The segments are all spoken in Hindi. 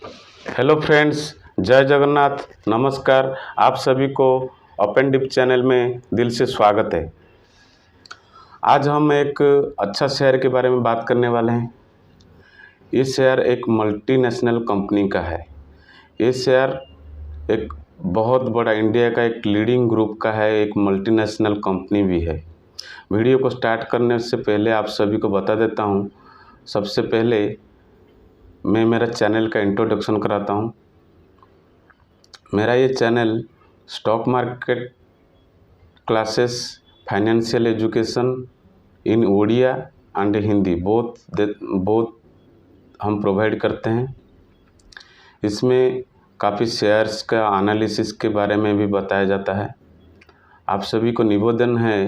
हेलो फ्रेंड्स, जय जगन्नाथ। नमस्कार। आप सभी को ओपन डिप चैनल में दिल से स्वागत है। आज हम एक अच्छा शेयर के बारे में बात करने वाले हैं। ये शेयर एक मल्टीनेशनल कंपनी का है। ये शेयर एक बहुत बड़ा इंडिया का एक लीडिंग ग्रुप का है, एक मल्टीनेशनल कंपनी भी है। वीडियो को स्टार्ट करने से पहले आप सभी को बता देता हूँ। सबसे पहले मैं मेरा चैनल का इंट्रोडक्शन कराता हूँ। मेरा ये channel stock market classes, financial education in Odia and Hindi both हम प्रोवाइड करते हैं। इसमें काफ़ी शेयर्स का एनालिसिस के बारे में भी बताया जाता है। आप सभी को निवेदन है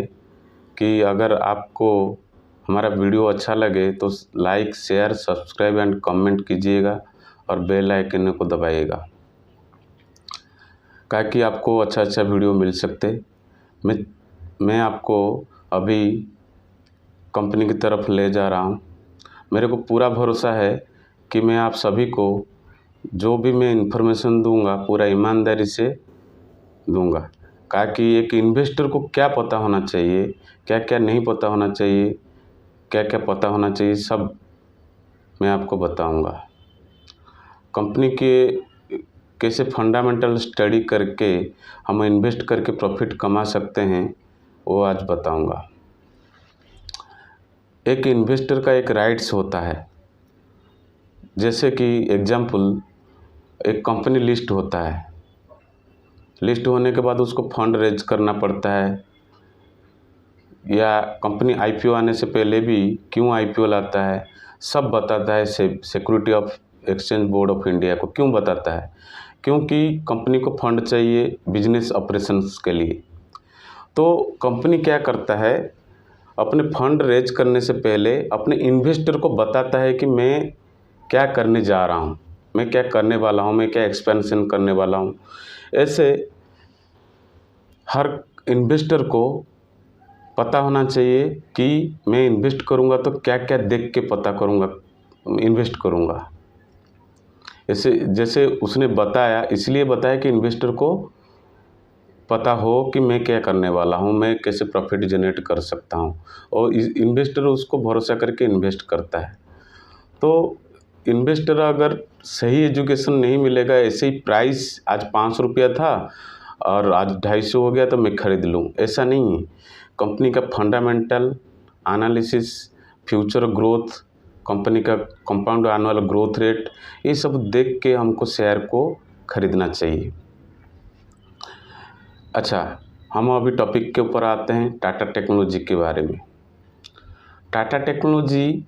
कि अगर आपको हमारा वीडियो अच्छा लगे तो like, share, subscribe and comment कीजिएगा और बेल आइकन को दबाइएगा ताकि आपको अच्छा वीडियो मिल सकते। मैं आपको अभी कंपनी की तरफ ले जा रहा हूँ। मेरे को पूरा भरोसा है कि मैं आप सभी को जो भी मैं इन्फॉर्मेशन दूंगा पूरा ईमानदारी से दूंगा, ताकि एक इन्वेस्टर को क्या पता होना चाहिए, क्या क्या नहीं पता होना चाहिए, क्या क्या पता होना चाहिए, सब मैं आपको बताऊंगा। कंपनी के कैसे फंडामेंटल स्टडी करके हम इन्वेस्ट करके प्रॉफिट कमा सकते हैं वो आज बताऊंगा। एक इन्वेस्टर का एक राइट्स होता है। जैसे कि एग्जाम्पल, एक कंपनी लिस्ट होता है। लिस्ट होने के बाद उसको फंड रेज करना पड़ता है, या कंपनी आईपीओ आने से पहले भी क्यों आईपीओ लाता है सब बताता है। Security of exchange board of India को क्यों बताता है? क्योंकि कंपनी को फंड चाहिए बिजनेस ऑपरेशंस के लिए। तो कंपनी क्या करता है, अपने फंड रेज करने से पहले अपने इन्वेस्टर को बताता है कि मैं क्या करने जा रहा हूँ, मैं क्या करने वाला हूँ, मैं क्या एक्सपेंशन करने वाला हूँ। ऐसे हर इन्वेस्टर को पता होना चाहिए कि मैं इन्वेस्ट करूँगा तो क्या क्या देख के पता करूँगा, इन्वेस्ट करूँगा। जैसे उसने बताया, इसलिए बताया कि इन्वेस्टर को पता हो कि मैं क्या करने वाला हूँ, मैं कैसे प्रॉफिट जनरेट कर सकता हूँ, और इन्वेस्टर उसको भरोसा करके इन्वेस्ट करता है। तो इन्वेस्टर अगर सही एजुकेशन नहीं मिलेगा, ऐसे ही प्राइस आज 500 रुपया था और आज 250 हो गया तो मैं खरीद लूँ, ऐसा नहीं है। कंपनी का fundamental analysis, future growth, company का कंपाउंड एनुअल ग्रोथ रेट, ये सब देख के हमको शेयर को खरीदना चाहिए। अच्छा, हम अभी टॉपिक के ऊपर आते हैं, टाटा टेक्नोलॉजी के बारे में। टाटा टेक्नोलॉजी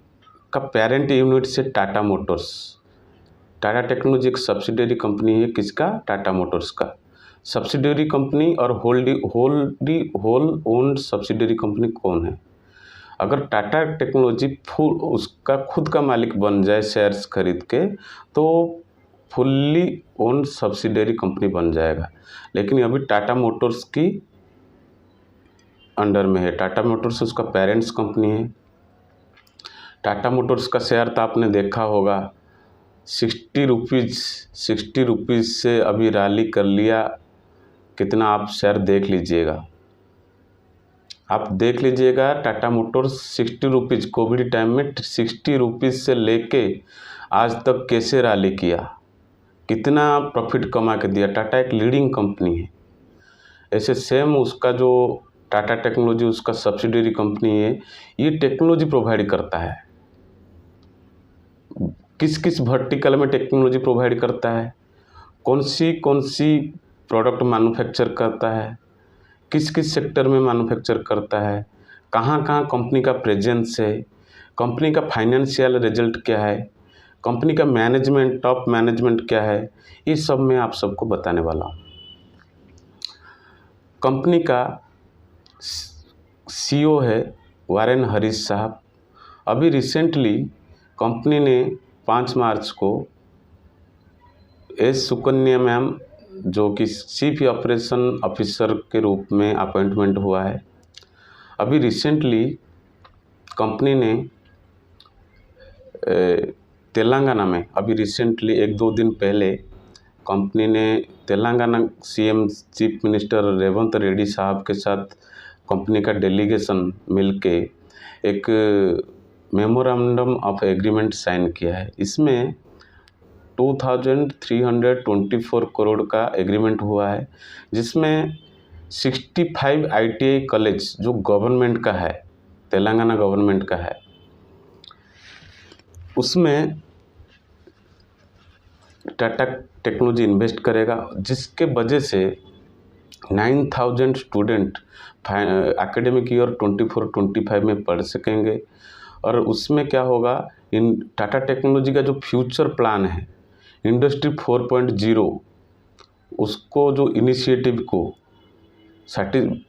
का पेरेंट यूनिट से टाटा मोटर्स। टाटा टेक्नोलॉजी एक सब्सिडियरी कंपनी है। किसका? टाटा मोटर्स का। सब्सिडियरी कंपनी और होल ओन्ड सब्सिडियरी कंपनी कौन है? अगर टाटा टेक्नोलॉजी उसका खुद का मालिक बन जाए शेयर्स खरीद के, तो फुल्ली ओन्ड सब्सिडियरी कंपनी बन जाएगा। लेकिन अभी टाटा मोटर्स की अंडर में है। टाटा मोटर्स उसका पेरेंट्स कंपनी है। टाटा मोटर्स का शेयर तो आपने देखा होगा, 60 रुपीज़ से अभी रैली कर लिया। कितना आप शेयर देख लीजिएगा, आप देख लीजिएगा। Tata Motors 60 rupees, Covid time में 60 रुपीज़ से लेके आज तक कैसे रैली किया, कितना प्रॉफिट कमा के दिया। टाटा एक लीडिंग कंपनी है। ऐसे सेम उसका जो टाटा टेक्नोलॉजी उसका सब्सिडियरी कंपनी है, ये टेक्नोलॉजी प्रोवाइड करता है। किस किस वर्टिकल में टेक्नोलॉजी प्रोवाइड करता है, कौन सी प्रोडक्ट मैन्युफैक्चर करता है, किस किस सेक्टर में मैन्युफैक्चर करता है, कहाँ कहाँ कंपनी का प्रेजेंस है, कंपनी का फाइनेंशियल रिजल्ट क्या है, कंपनी का मैनेजमेंट, टॉप मैनेजमेंट क्या है, ये सब मैं आप सबको बताने वाला हूँ। कंपनी का सीईओ है वारेन हरीश साहब। अभी रिसेंटली कंपनी ने 5 मार्च को एस सुकन्या मैम, जो कि चीफ ऑपरेशन ऑफिसर के रूप में अपॉइंटमेंट हुआ है। अभी रिसेंटली कंपनी ने तेलंगाना में अभी रिसेंटली 1-2 दिन पहले कंपनी ने Telangana CM chief minister Revanth Reddy साहब के साथ कंपनी का डेलीगेशन मिलके एक मेमोरेंडम ऑफ एग्रीमेंट साइन किया है। इसमें 2324 करोड़ का एग्रीमेंट हुआ है, जिसमें 65 ITI कॉलेज जो गवर्नमेंट का है, तेलंगाना गवर्नमेंट का है, उसमें टाटा टेक्नोलॉजी इन्वेस्ट करेगा, जिसके वजह से 9000 स्टूडेंट एकेडमिक ईयर 24-25 में पढ़ सकेंगे। और उसमें क्या होगा, इन टाटा टेक्नोलॉजी का जो फ्यूचर प्लान है इंडस्ट्री 4.0, उसको जो इनिशिएटिव को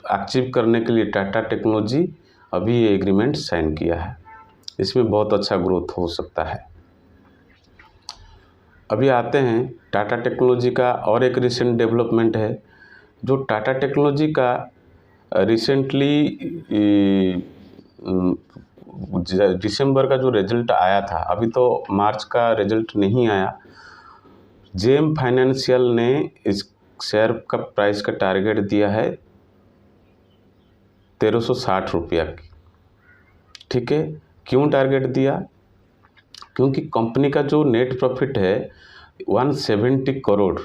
अचीव करने के लिए टाटा टेक्नोलॉजी अभी ये एग्रीमेंट साइन किया है। इसमें बहुत अच्छा ग्रोथ हो सकता है। अभी आते हैं टाटा टेक्नोलॉजी का और एक रिसेंट डेवलपमेंट है। जो टाटा टेक्नोलॉजी का रिसेंटली दिसंबर का जो रिजल्ट आया था, अभी तो मार्च का रिजल्ट नहीं आया। जेम फाइनेंशियल ने इस शेयर का प्राइस का टारगेट दिया है 1360 रुपया की। ठीक है, क्यों टारगेट दिया? क्योंकि कंपनी का जो नेट प्रॉफिट है 170 crore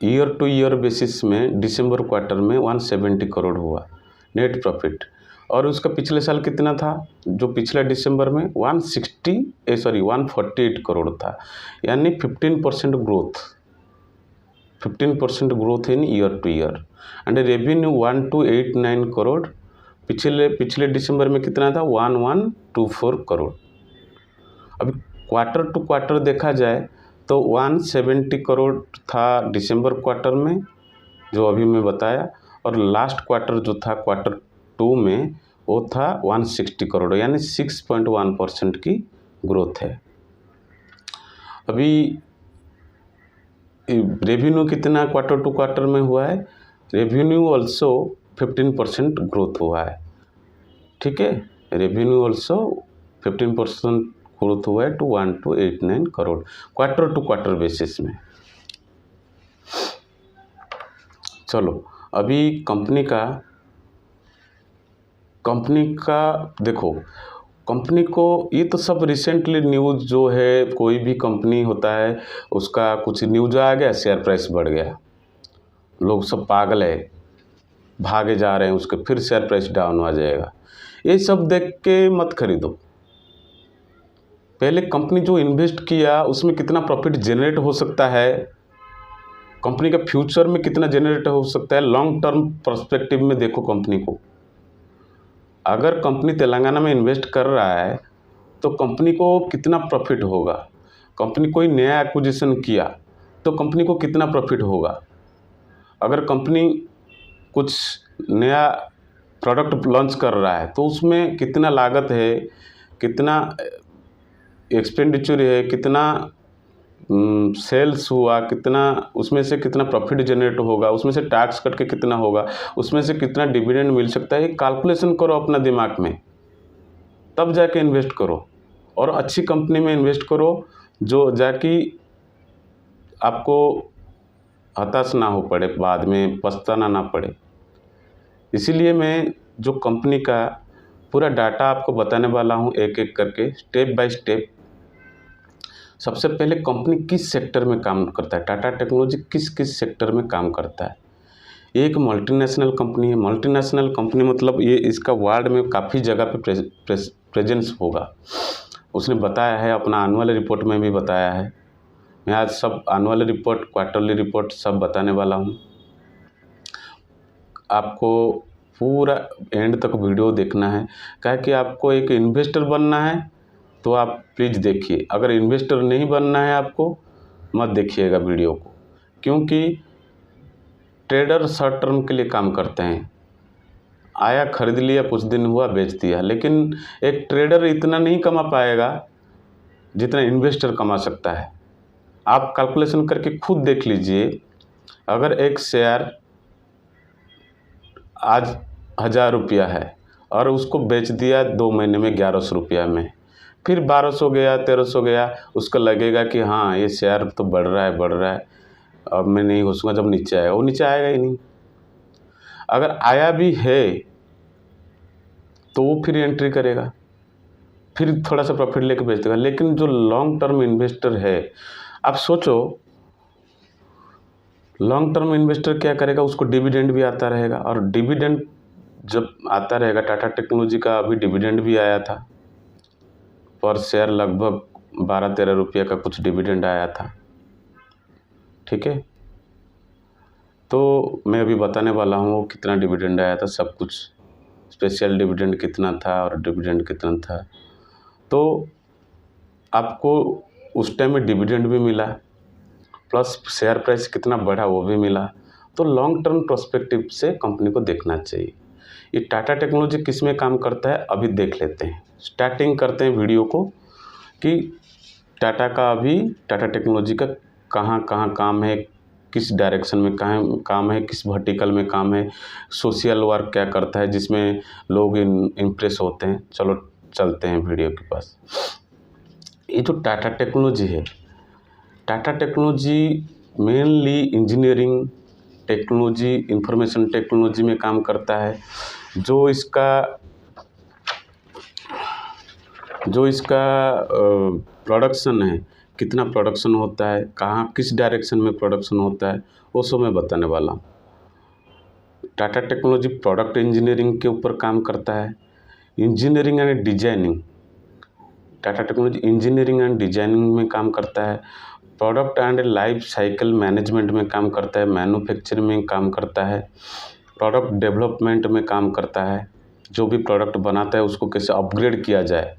year to year basis में दिसंबर क्वार्टर में 170 करोड़ हुआ नेट प्रॉफिट। और उसका पिछले साल कितना था? जो पिछले दिसंबर में 148 करोड़ था, यानी 15% growth in year to year. And revenue 1289 crore, पिछले दिसंबर में कितना था? 1124 करोड़। अभी क्वार्टर टू क्वार्टर देखा जाए तो 170 करोड़ था दिसंबर क्वार्टर में, जो अभी मैं बताया, और लास्ट क्वार्टर जो था क्वार्टर 2 में वो था 160 करोड़, यानी 6.1% की ग्रोथ है। अभी रेवेन्यू कितना क्वार्टर टू क्वार्टर में हुआ है? रेवेन्यू ऑल्सो 15% ग्रोथ हुआ है। ठीक है, रेवेन्यू ऑल्सो 15% ग्रोथ हुआ है to 1289 crore quarter to quarter basis में। चलो, अभी कंपनी का देखो, कंपनी को ये तो सब रिसेंटली न्यूज़ जो है, कोई भी कंपनी होता है उसका कुछ न्यूज़ आ गया, शेयर प्राइस बढ़ गया, लोग सब पागल है, भागे जा रहे हैं उसके, फिर शेयर प्राइस डाउन आ जाएगा। ये सब देख के मत खरीदो। पहले कंपनी जो इन्वेस्ट किया उसमें कितना प्रॉफिट जनरेट हो सकता है, कंपनी का फ्यूचर में कितना जनरेट हो सकता है, लॉन्ग टर्म पर्सपेक्टिव में देखो कंपनी को। अगर कंपनी तेलंगाना में इन्वेस्ट कर रहा है तो कंपनी को कितना प्रॉफिट होगा, कंपनी कोई नया एक्विजिशन किया तो कंपनी को कितना प्रॉफिट होगा, अगर कंपनी कुछ नया प्रोडक्ट लॉन्च कर रहा है तो उसमें कितना लागत है, कितना एक्सपेंडिचर है, कितना सेल्स हुआ, कितना उसमें से कितना प्रॉफिट जनरेट होगा, उसमें से टैक्स कट के कितना होगा, उसमें से कितना डिविडेंड मिल सकता है, कैलकुलेशन करो अपना दिमाग में, तब जाके इन्वेस्ट करो। और अच्छी कंपनी में इन्वेस्ट करो जो जाके आपको हताश ना हो पड़े, बाद में पछताना ना पड़े। इसीलिए मैं जो कंपनी का पूरा डाटा आपको बताने वाला हूँ एक एक करके, स्टेप बाय स्टेप। सबसे पहले कंपनी किस सेक्टर में काम करता है, टाटा टेक्नोलॉजी किस किस सेक्टर में काम करता है। एक मल्टीनेशनल कंपनी है। मल्टीनेशनल कंपनी मतलब ये इसका वर्ल्ड में काफ़ी जगह पे प्रेजेंस होगा। उसने बताया है, अपना एनुअल रिपोर्ट में भी बताया है। मैं आज सब एनुअल रिपोर्ट, क्वार्टरली रिपोर्ट सब बताने वाला हूँ। आपको पूरा एंड तक वीडियो देखना है, क्या कि आपको एक इन्वेस्टर बनना है तो आप प्लीज़ देखिए। अगर इन्वेस्टर नहीं बनना है आपको, मत देखिएगा वीडियो को, क्योंकि ट्रेडर शॉर्ट टर्म के लिए काम करते हैं। आया, खरीद लिया, कुछ दिन हुआ, बेच दिया। लेकिन एक ट्रेडर इतना नहीं कमा पाएगा जितना इन्वेस्टर कमा सकता है। आप कैलकुलेशन करके खुद देख लीजिए। अगर एक शेयर आज 1000 रुपया है और उसको बेच दिया 2 महीने में 1100 रुपया में, फिर 1200 गया, 1300 गया, उसको लगेगा कि हाँ ये शेयर तो बढ़ रहा है, अब मैं नहीं घुसूँगा। जब नीचे आएगा, वो नीचे आएगा ही नहीं। अगर आया भी है तो वो फिर एंट्री करेगा, फिर थोड़ा सा प्रॉफिट लेके बेच देगा। लेकिन जो लॉन्ग टर्म इन्वेस्टर है, आप सोचो, लॉन्ग टर्म इन्वेस्टर क्या करेगा, उसको डिविडेंड भी आता रहेगा, और डिविडेंड जब आता रहेगा, टाटा टेक्नोलॉजी का अभी डिविडेंड भी आया था, पर शेयर लगभग 12-13 रुपये का कुछ डिविडेंड आया था। ठीक है, तो मैं अभी बताने वाला हूँ कितना डिविडेंड आया था, सब कुछ, स्पेशल डिविडेंड कितना था और डिविडेंड कितना था। तो आपको उस टाइम में डिविडेंड भी मिला, प्लस शेयर प्राइस कितना बढ़ा वो भी मिला। तो लॉन्ग टर्म पर्सपेक्टिव से कंपनी को देखना चाहिए। ये टाटा टेक्नोलॉजी किस में काम करता है अभी देख लेते हैं। स्टार्टिंग करते हैं वीडियो को कि टाटा का अभी, टाटा टेक्नोलॉजी का कहाँ कहाँ काम है, किस डायरेक्शन में कहाँ काम है, किस वर्टिकल में काम है, सोशल वर्क क्या करता है जिसमें लोग इम्प्रेस होते हैं। चलो चलते हैं वीडियो के पास। ये जो टाटा टेक्नोलॉजी है, Tata technology mainly engineering technology, information technology में काम करता है। जो इसका प्रोडक्शन है, कितना प्रोडक्शन होता है, कहाँ किस डायरेक्शन में प्रोडक्शन होता है, वो सब मैं बताने वाला हूँ। टाटा टेक्नोलॉजी प्रोडक्ट इंजीनियरिंग के ऊपर काम करता है, engineering and designing. Tata technology engineering and designing में काम करता है, product and life cycle management में काम करता है, मैन्युफैक्चरिंग में काम करता है, प्रोडक्ट डेवलपमेंट में काम करता है। जो भी प्रोडक्ट बनाता है उसको कैसे अपग्रेड किया जाए।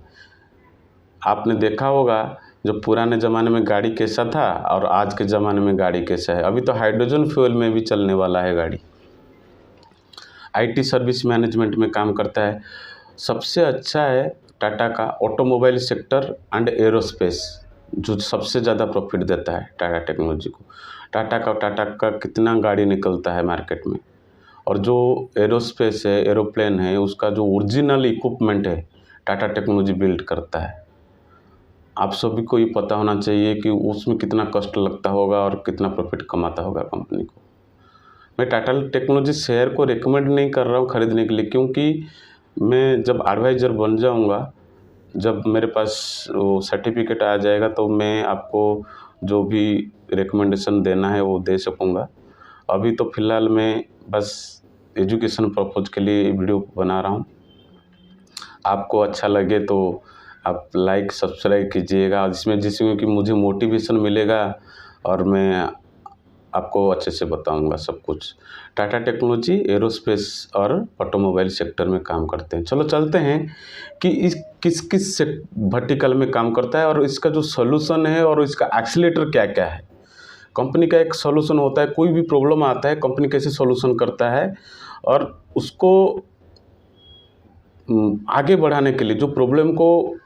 आपने देखा होगा जो पुराने ज़माने में गाड़ी कैसा था और आज के ज़माने में गाड़ी कैसा है। अभी तो हाइड्रोजन फ्यूल में भी चलने वाला है गाड़ी। आईटी सर्विस मैनेजमेंट में काम करता है। सबसे अच्छा है टाटा का ऑटोमोबाइल सेक्टर एंड एरोस्पेस, जो सबसे ज़्यादा प्रॉफिट देता है टाटा टेक्नोलॉजी को। टाटा का कितना गाड़ी निकलता है मार्केट में, और जो एरोस्पेस है, एरोप्लेन है, उसका जो ओरिजिनल इक्विपमेंट है टाटा टेक्नोलॉजी बिल्ड करता है। आप सभी को ये पता होना चाहिए कि उसमें कितना कष्ट लगता होगा और कितना प्रॉफिट कमाता होगा कंपनी को। मैं टाटा टेक्नोलॉजी शेयर को रेकमेंड नहीं कर रहा हूँ खरीदने के लिए, क्योंकि मैं जब एडवाइज़र बन जाऊँगा, जब मेरे पास वो सर्टिफिकेट आ जाएगा, तो मैं आपको जो भी रिकमेंडेशन देना है वो दे सकूँगा। अभी तो फ़िलहाल मैं बस एजुकेशन पर्पज़ के लिए वीडियो बना रहा हूँ। आपको अच्छा लगे तो आप लाइक सब्सक्राइब कीजिएगा, जिसमें कि मुझे मोटिवेशन मिलेगा और मैं आपको अच्छे से बताऊंगा सब कुछ। टाटा टेक्नोलॉजी एरोस्पेस और ऑटोमोबाइल सेक्टर में काम करते हैं। चलो चलते हैं कि इस किस वर्टिकल में काम करता है और इसका जो सॉल्यूशन है और इसका एक्सीलेटर क्या क्या है। कंपनी का एक सॉल्यूशन होता है, कोई भी प्रॉब्लम आता है कंपनी कैसे सॉल्यूशन करता है, और उसको आगे बढ़ाने के लिए जो प्रॉब्लम को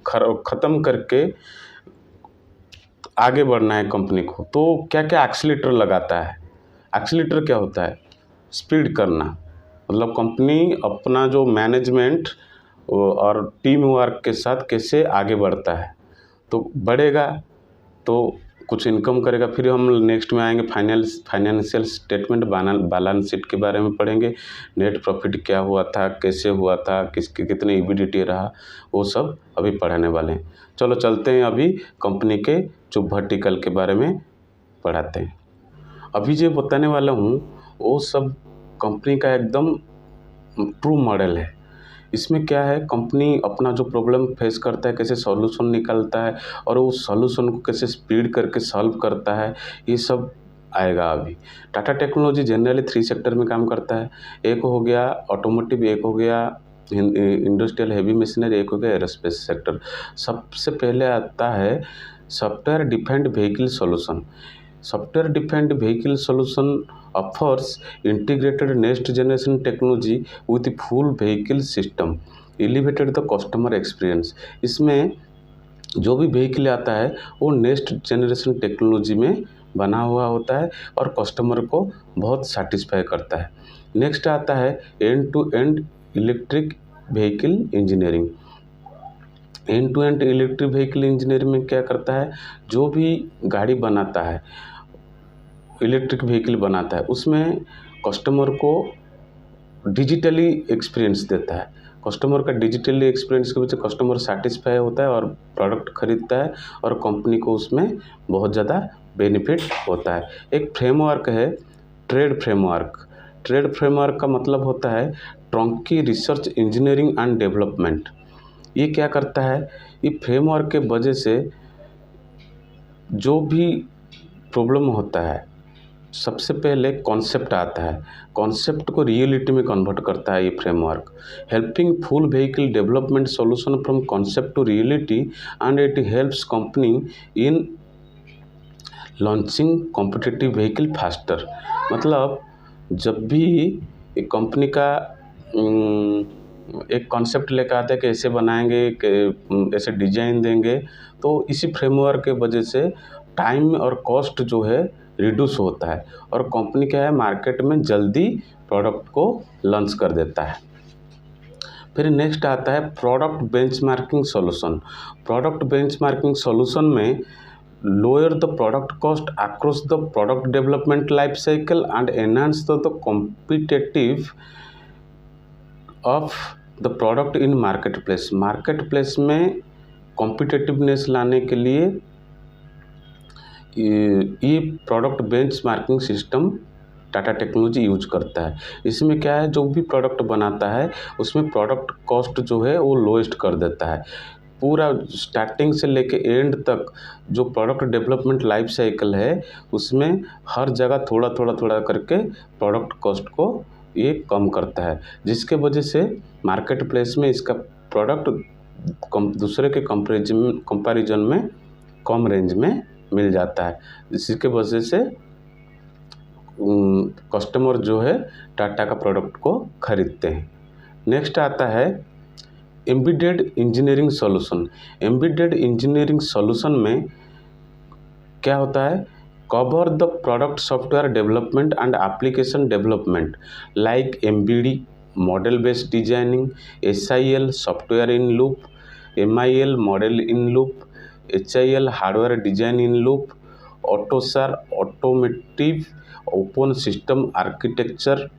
ख़त्म करके आगे बढ़ना है कंपनी को, तो क्या क्या एक्सीलेटर लगाता है। एक्सीलेटर क्या होता है, स्पीड करना, मतलब कंपनी अपना जो मैनेजमेंट और टीम वर्क के साथ कैसे आगे बढ़ता है। तो बढ़ेगा तो कुछ इनकम करेगा। फिर हम नेक्स्ट में आएंगे फाइनेंशियल स्टेटमेंट, बैलेंस शीट के बारे में पढ़ेंगे। नेट प्रॉफिट क्या हुआ था, कैसे हुआ था, किसके कितने ईबीडीटी रहा, वो सब अभी पढ़ाने वाले हैं। चलो चलते हैं अभी कंपनी के जो वर्टिकल के बारे में पढ़ाते हैं। अभी जो बताने वाला हूँ वो सब कंपनी का एकदम ट्रू मॉडल है। इसमें क्या है, कंपनी अपना जो प्रॉब्लम फेस करता है कैसे सॉल्यूशन निकालता है और उस सॉल्यूशन को कैसे स्पीड करके सॉल्व करता है, ये सब आएगा अभी। टाटा टेक्नोलॉजी जनरली 3 सेक्टर में काम करता है। एक हो गया ऑटोमोटिव, एक हो गया इंडस्ट्रियल हेवी मशीनरी, एक हो गया एरोस्पेस सेक्टर। सबसे पहले आता है software defined vehicle solution. Software defined vehicle solution offers integrated next generation technology with full vehicle system, elevated the customer experience। इसमें जो भी व्हीकल आता है वो नेक्स्ट जनरेशन टेक्नोलॉजी में बना हुआ होता है और कस्टमर को बहुत सेटिस्फाई करता है। नेक्स्ट आता है end to end electric vehicle engineering. End to end electric vehicle engineering में क्या करता है, जो भी गाड़ी बनाता है, इलेक्ट्रिक व्हीकल बनाता है, उसमें कस्टमर को डिजिटली एक्सपीरियंस देता है। कस्टमर का डिजिटली एक्सपीरियंस की वजह से कस्टमर सेटिस्फाई होता है और प्रोडक्ट खरीदता है और कंपनी को उसमें बहुत ज़्यादा बेनिफिट होता है। एक फ्रेमवर्क है ट्रेड फ्रेमवर्क। ट्रेड फ्रेमवर्क का मतलब होता है ट्रंकी रिसर्च इंजीनियरिंग एंड डेवलपमेंट। ये क्या करता है, ये फ्रेमवर्क के वजह से जो भी प्रॉब्लम होता है, सबसे पहले कॉन्सेप्ट आता है, कॉन्सेप्ट को रियलिटी में कन्वर्ट करता है ये framework. Helping full vehicle development solution from concept to reality and it helps company in launching competitive vehicle faster. मतलब जब भी एक कंपनी का एक कॉन्सेप्ट लेकर आते हैं कि ऐसे बनाएंगे, कि ऐसे डिजाइन देंगे, तो इसी फ्रेमवर्क के वजह से टाइम और कॉस्ट जो है रिड्यूस होता है और कंपनी क्या है, मार्केट में जल्दी प्रोडक्ट को लॉन्च कर देता है। फिर नेक्स्ट आता है product benchmarking solution. Product benchmarking solution में lower the product cost across the product development life cycle and enhance the competitive of the product in market place. Market place में कॉम्पिटिटिवनेस लाने के लिए ये product benchmarking system Tata technology use करता है। इसमें क्या है, जो भी प्रोडक्ट बनाता है उसमें प्रोडक्ट कॉस्ट जो है वो लोएस्ट कर देता है। पूरा स्टार्टिंग से लेके एंड तक जो प्रोडक्ट डेवलपमेंट लाइफ साइकिल है उसमें हर जगह थोड़ा थोड़ा थोड़ा करके प्रोडक्ट कॉस्ट को ये कम करता है, जिसके वजह से मार्केट प्लेस में इसका प्रोडक्ट दूसरे के कंपैरिजन में कम रेंज में मिल जाता है, जिसकी वजह से कस्टमर जो है टाटा का प्रोडक्ट को खरीदते हैं। नेक्स्ट आता है embedded engineering solution. Embedded engineering solution में क्या होता है, cover the product software development and application development like MBD model based designing, SIL software in loop, MIL model in loop, HIL hardware design in loop, autosar automotive open system architecture.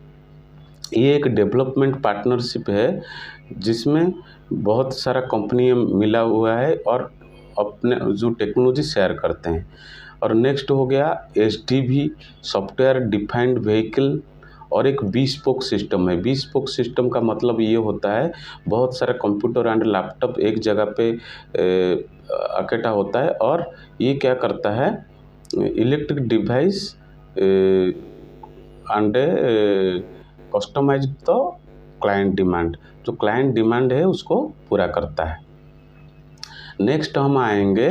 ये एक डेवलपमेंट पार्टनरशिप है जिसमें बहुत सारा कंपनी मिला हुआ है और अपने जो टेक्नोलॉजी शेयर करते हैं। और नेक्स्ट हो गया SDV सॉफ्टवेयर डिफाइंड व्हीकल और एक bespoke सिस्टम है। bespoke सिस्टम का मतलब ये होता है बहुत सारा कंप्यूटर एंड लैपटॉप एक जगह पे इकट्ठा होता है और ये क्या करता है, electric device and customize the client demand, जो क्लाइंट डिमांड है उसको पूरा करता है। नेक्स्ट हम आएंगे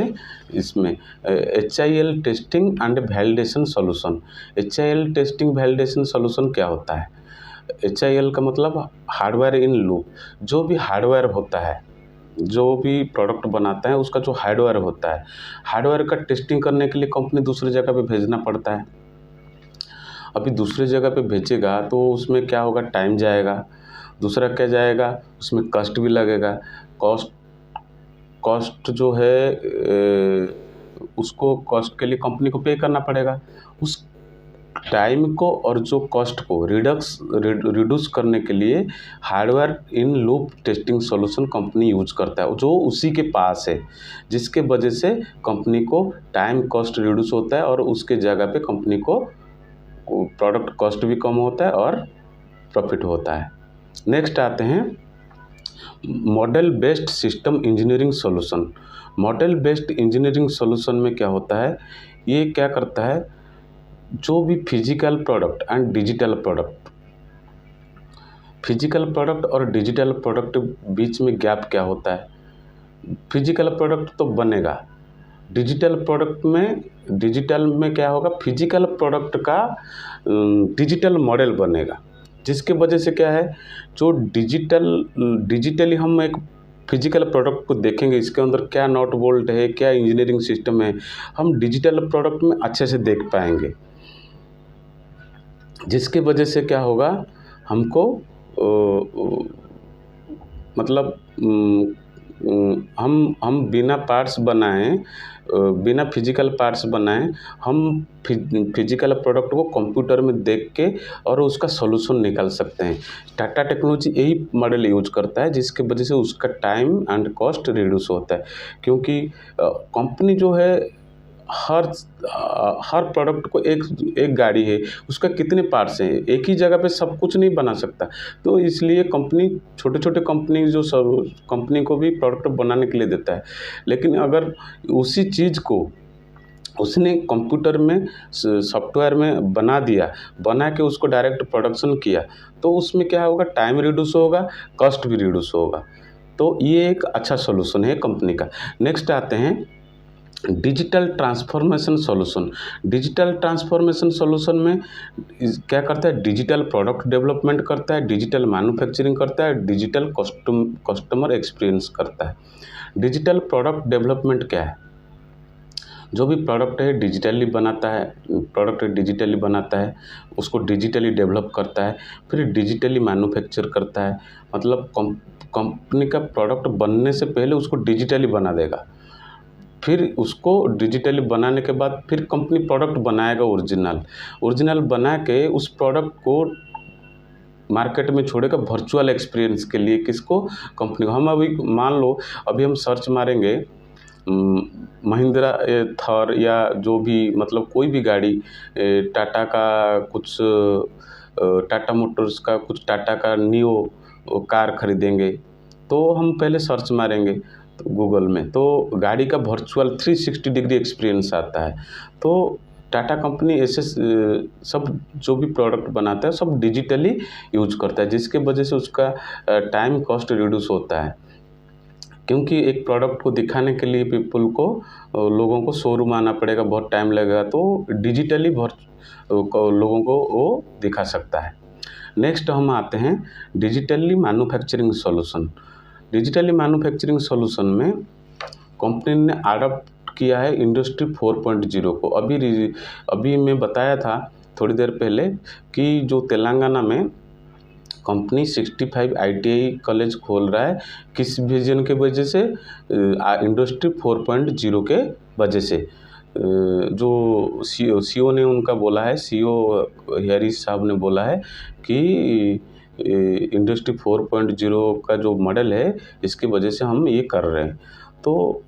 इसमें HIL testing and validation solution. HIL testing validation solution क्या होता है, HIL का मतलब हार्डवेयर इन लूप। जो भी हार्डवेयर होता है, जो भी प्रोडक्ट बनाता है उसका जो हार्डवेयर होता है, हार्डवेयर का टेस्टिंग करने के लिए कंपनी दूसरी जगह पे भेजना पड़ता है। अभी दूसरी जगह पे भेजेगा तो उसमें क्या होगा, टाइम जाएगा, दूसरा क्या जाएगा, उसमें कॉस्ट भी लगेगा। कॉस्ट जो है उसको कॉस्ट के लिए कंपनी को पे करना पड़ेगा। उस टाइम को और जो कॉस्ट को रिड्यूस करने के लिए hardware in loop testing solution company use करता है, जो उसी के पास है, जिसके वजह से कंपनी को टाइम कॉस्ट रिड्यूस होता है और उसके जगह पे कंपनी को प्रोडक्ट कॉस्ट भी कम होता है और प्रॉफिट होता है। नेक्स्ट आते हैं model based system engineering solution. Model based engineering solution में क्या होता है, ये क्या करता है, जो भी physical product and digital product, physical product और डिजिटल प्रोडक्ट बीच में गैप क्या होता है। फिजिकल प्रोडक्ट तो बनेगा, डिजिटल में क्या होगा, फिजिकल प्रोडक्ट का डिजिटल मॉडल बनेगा, जिसके वजह से क्या है, जो डिजिटली हम एक फिजिकल प्रोडक्ट को देखेंगे, इसके अंदर क्या नॉट बोल्ट है, क्या इंजीनियरिंग सिस्टम है, हम डिजिटल प्रोडक्ट में अच्छे से देख पाएंगे, जिसके वजह से क्या होगा, हमको मतलब हम बिना पार्ट्स बनाए, बिना फिजिकल पार्ट्स बनाए हम फिजिकल प्रोडक्ट को कंप्यूटर में देख के और उसका सॉल्यूशन निकाल सकते हैं। टाटा टेक्नोलॉजी यही मॉडल यूज करता है, जिसके वजह से उसका टाइम एंड कॉस्ट रिड्यूस होता है। क्योंकि कंपनी जो है हर प्रोडक्ट को एक गाड़ी है, उसका कितने पार्ट्स हैं, एक ही जगह पे सब कुछ नहीं बना सकता। तो इसलिए कंपनी छोटे छोटे कंपनी जो सब कंपनी को भी प्रोडक्ट बनाने के लिए देता है। लेकिन अगर उसी चीज़ को उसने कंप्यूटर में सॉफ्टवेयर में बना के उसको डायरेक्ट प्रोडक्शन किया, तो उसमें क्या होगा, टाइम रिड्यूस होगा, कॉस्ट भी रिड्यूस होगा। तो ये एक अच्छा सॉल्यूशन है कंपनी का। नेक्स्ट आते हैं digital transformation solution. Digital transformation solution में क्या करता है, डिजिटल प्रोडक्ट डेवलपमेंट करता है, डिजिटल मैन्युफैक्चरिंग करता है, डिजिटल कस्टमर एक्सपीरियंस करता है। डिजिटल प्रोडक्ट डेवलपमेंट क्या है, जो भी प्रोडक्ट है डिजिटली बनाता है, उसको डिजिटली डेवलप करता है, फिर डिजिटली मैन्युफैक्चर करता है। मतलब कंपनी का प्रोडक्ट बनने से पहले उसको डिजिटली बना देगा, फिर उसको डिजिटली बनाने के बाद फिर कंपनी प्रोडक्ट बनाएगा ओरिजिनल बना के उस प्रोडक्ट को मार्केट में छोड़ेगा वर्चुअल एक्सपीरियंस के लिए। किसको, कंपनी को। हम अभी मान लो अभी हम सर्च मारेंगे महिंद्रा थर या जो भी, मतलब कोई भी गाड़ी, टाटा का कुछ, टाटा मोटर्स का कुछ, टाटा का नियो कार खरीदेंगे, तो हम पहले सर्च मारेंगे तो गूगल में, तो गाड़ी का वर्चुअल 360 डिग्री एक्सपीरियंस आता है। तो टाटा कंपनी ऐसे सब जो भी प्रोडक्ट बनाता है सब डिजिटली यूज करता है, जिसके वजह से उसका टाइम कॉस्ट रिड्यूस होता है। क्योंकि एक प्रोडक्ट को दिखाने के लिए लोगों को शोरूम आना पड़ेगा, बहुत टाइम लगेगा, तो डिजिटली लोगों को वो दिखा सकता है। नेक्स्ट हम आते हैं digitally manufacturing solution. Digitally manufacturing solution में कंपनी ने अडॉप्ट किया है इंडस्ट्री 4.0 को। अभी मैं बताया था थोड़ी देर पहले कि जो तेलंगाना में कंपनी 65 ITI कॉलेज खोल रहा है, किस विजन के वजह से, इंडस्ट्री 4.0 के वजह से। जो सीओ ने उनका बोला है, सीओ हैरिस साहब ने बोला है कि इंडस्ट्री 4.0 का जो मॉडल है, इसकी वजह से हम ये कर रहे हैं। तो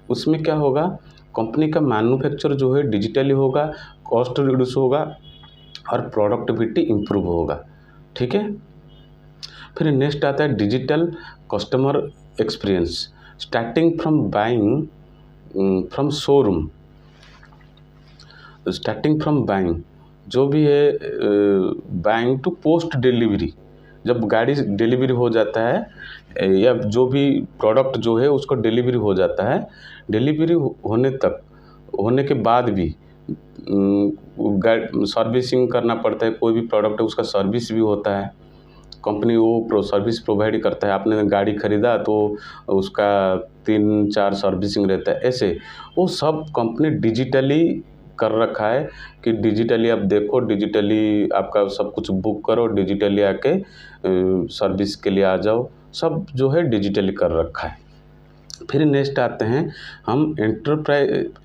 उसमें क्या होगा, कंपनी का मैन्युफैक्चर जो है डिजिटली होगा, कॉस्ट रिड्यूस होगा और प्रोडक्टिविटी इम्प्रूव होगा। ठीक है। फिर नेक्स्ट आता है digital customer experience, starting from buying from showroom, जो भी है, बाइंग टू पोस्ट डिलीवरी। जब गाड़ी डिलीवरी हो जाता है या जो भी प्रोडक्ट जो है उसको डिलीवरी हो जाता है, डिलीवरी होने के बाद भी सर्विसिंग करना पड़ता है। कोई भी प्रोडक्ट है उसका सर्विस भी होता है, कंपनी वो सर्विस प्रोवाइड करता है। आपने गाड़ी खरीदा तो उसका 3-4 सर्विसिंग रहता है। ऐसे वो सब कंपनी डिजिटली कर रखा है कि डिजिटली आप देखो, डिजिटली आपका सब कुछ बुक करो, डिजिटली आके सर्विस के लिए आ जाओ, सब जो है डिजिटली कर रखा है। फिर नेक्स्ट आते हैं हम enterprise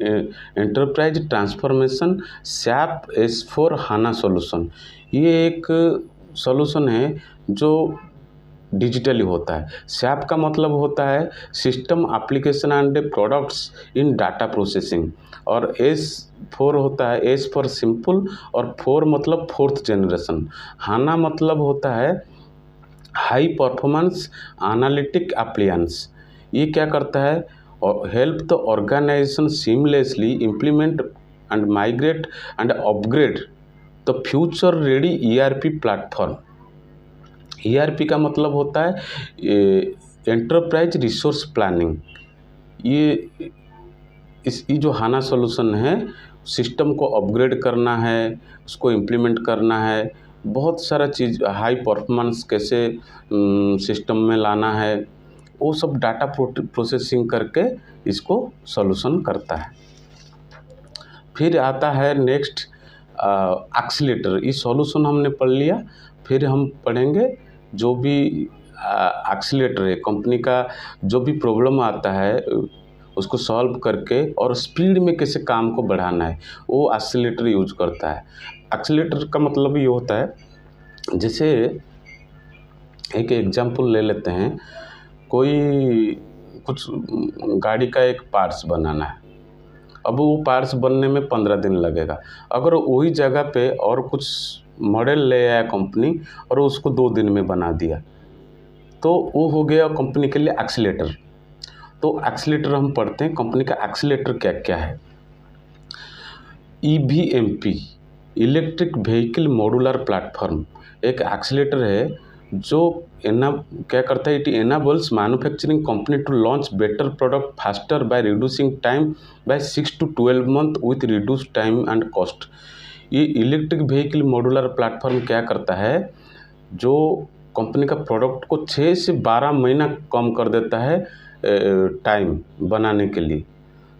transformation SAP S/4HANA solution. ये एक सॉल्यूशन है जो डिजिटली होता है। SAP का मतलब होता है system application and products in data processing, और S/4 होता है, S फॉर सिंपल, और 4 मतलब 4th जनरेशन। HANA मतलब होता है हाई परफॉर्मेंस एनालिटिक एप्लियंस। ये क्या करता है, help the organization seamlessly implement and migrate and upgrade the future ready ERP platform. ERP का मतलब होता है एंटरप्राइज रिसोर्स प्लानिंग। ये जो HANA सॉल्यूशन है, सिस्टम को अपग्रेड करना है, उसको इम्प्लीमेंट करना है, बहुत सारा चीज़, हाई परफॉर्मेंस कैसे सिस्टम में लाना है, वो सब डाटा प्रोसेसिंग करके इसको सॉल्यूशन करता है। फिर आता है नेक्स्ट एक्सीलेटर। ये सॉल्यूशन हमने पढ़ लिया, फिर हम पढ़ेंगे जो भी एक्सीलेटर है, कंपनी का जो भी प्रॉब्लम आता है उसको सॉल्व करके और स्पीड में कैसे काम को बढ़ाना है, वो एक्सीलेटर यूज करता है। एक्सीलेटर का मतलब ये होता है, जैसे एक एग्जांपल ले लेते हैं, कोई कुछ गाड़ी का एक पार्ट्स बनाना है, अब वो पार्ट्स बनने में 15 दिन लगेगा। अगर वही जगह पे और कुछ मॉडल ले आया कंपनी और उसको 2 दिन में बना दिया, तो वो हो गया कंपनी के लिए एक्सीलेटर। तो एक्सीलेटर हम पढ़ते हैं, कंपनी का एक्सीलेटर क्या क्या है। EVMP, electric vehicle modular platform, एक एक्सीलेटर है जो क्या करता है, it enables manufacturing company to launch better product faster by reducing time by 6 to 12 month with reduce time and cost. ये इलेक्ट्रिक व्हीकल मॉड्यूलर प्लेटफॉर्म क्या करता है, जो कंपनी का प्रोडक्ट को 6 से 12 महीना कम कर देता है टाइम बनाने के लिए,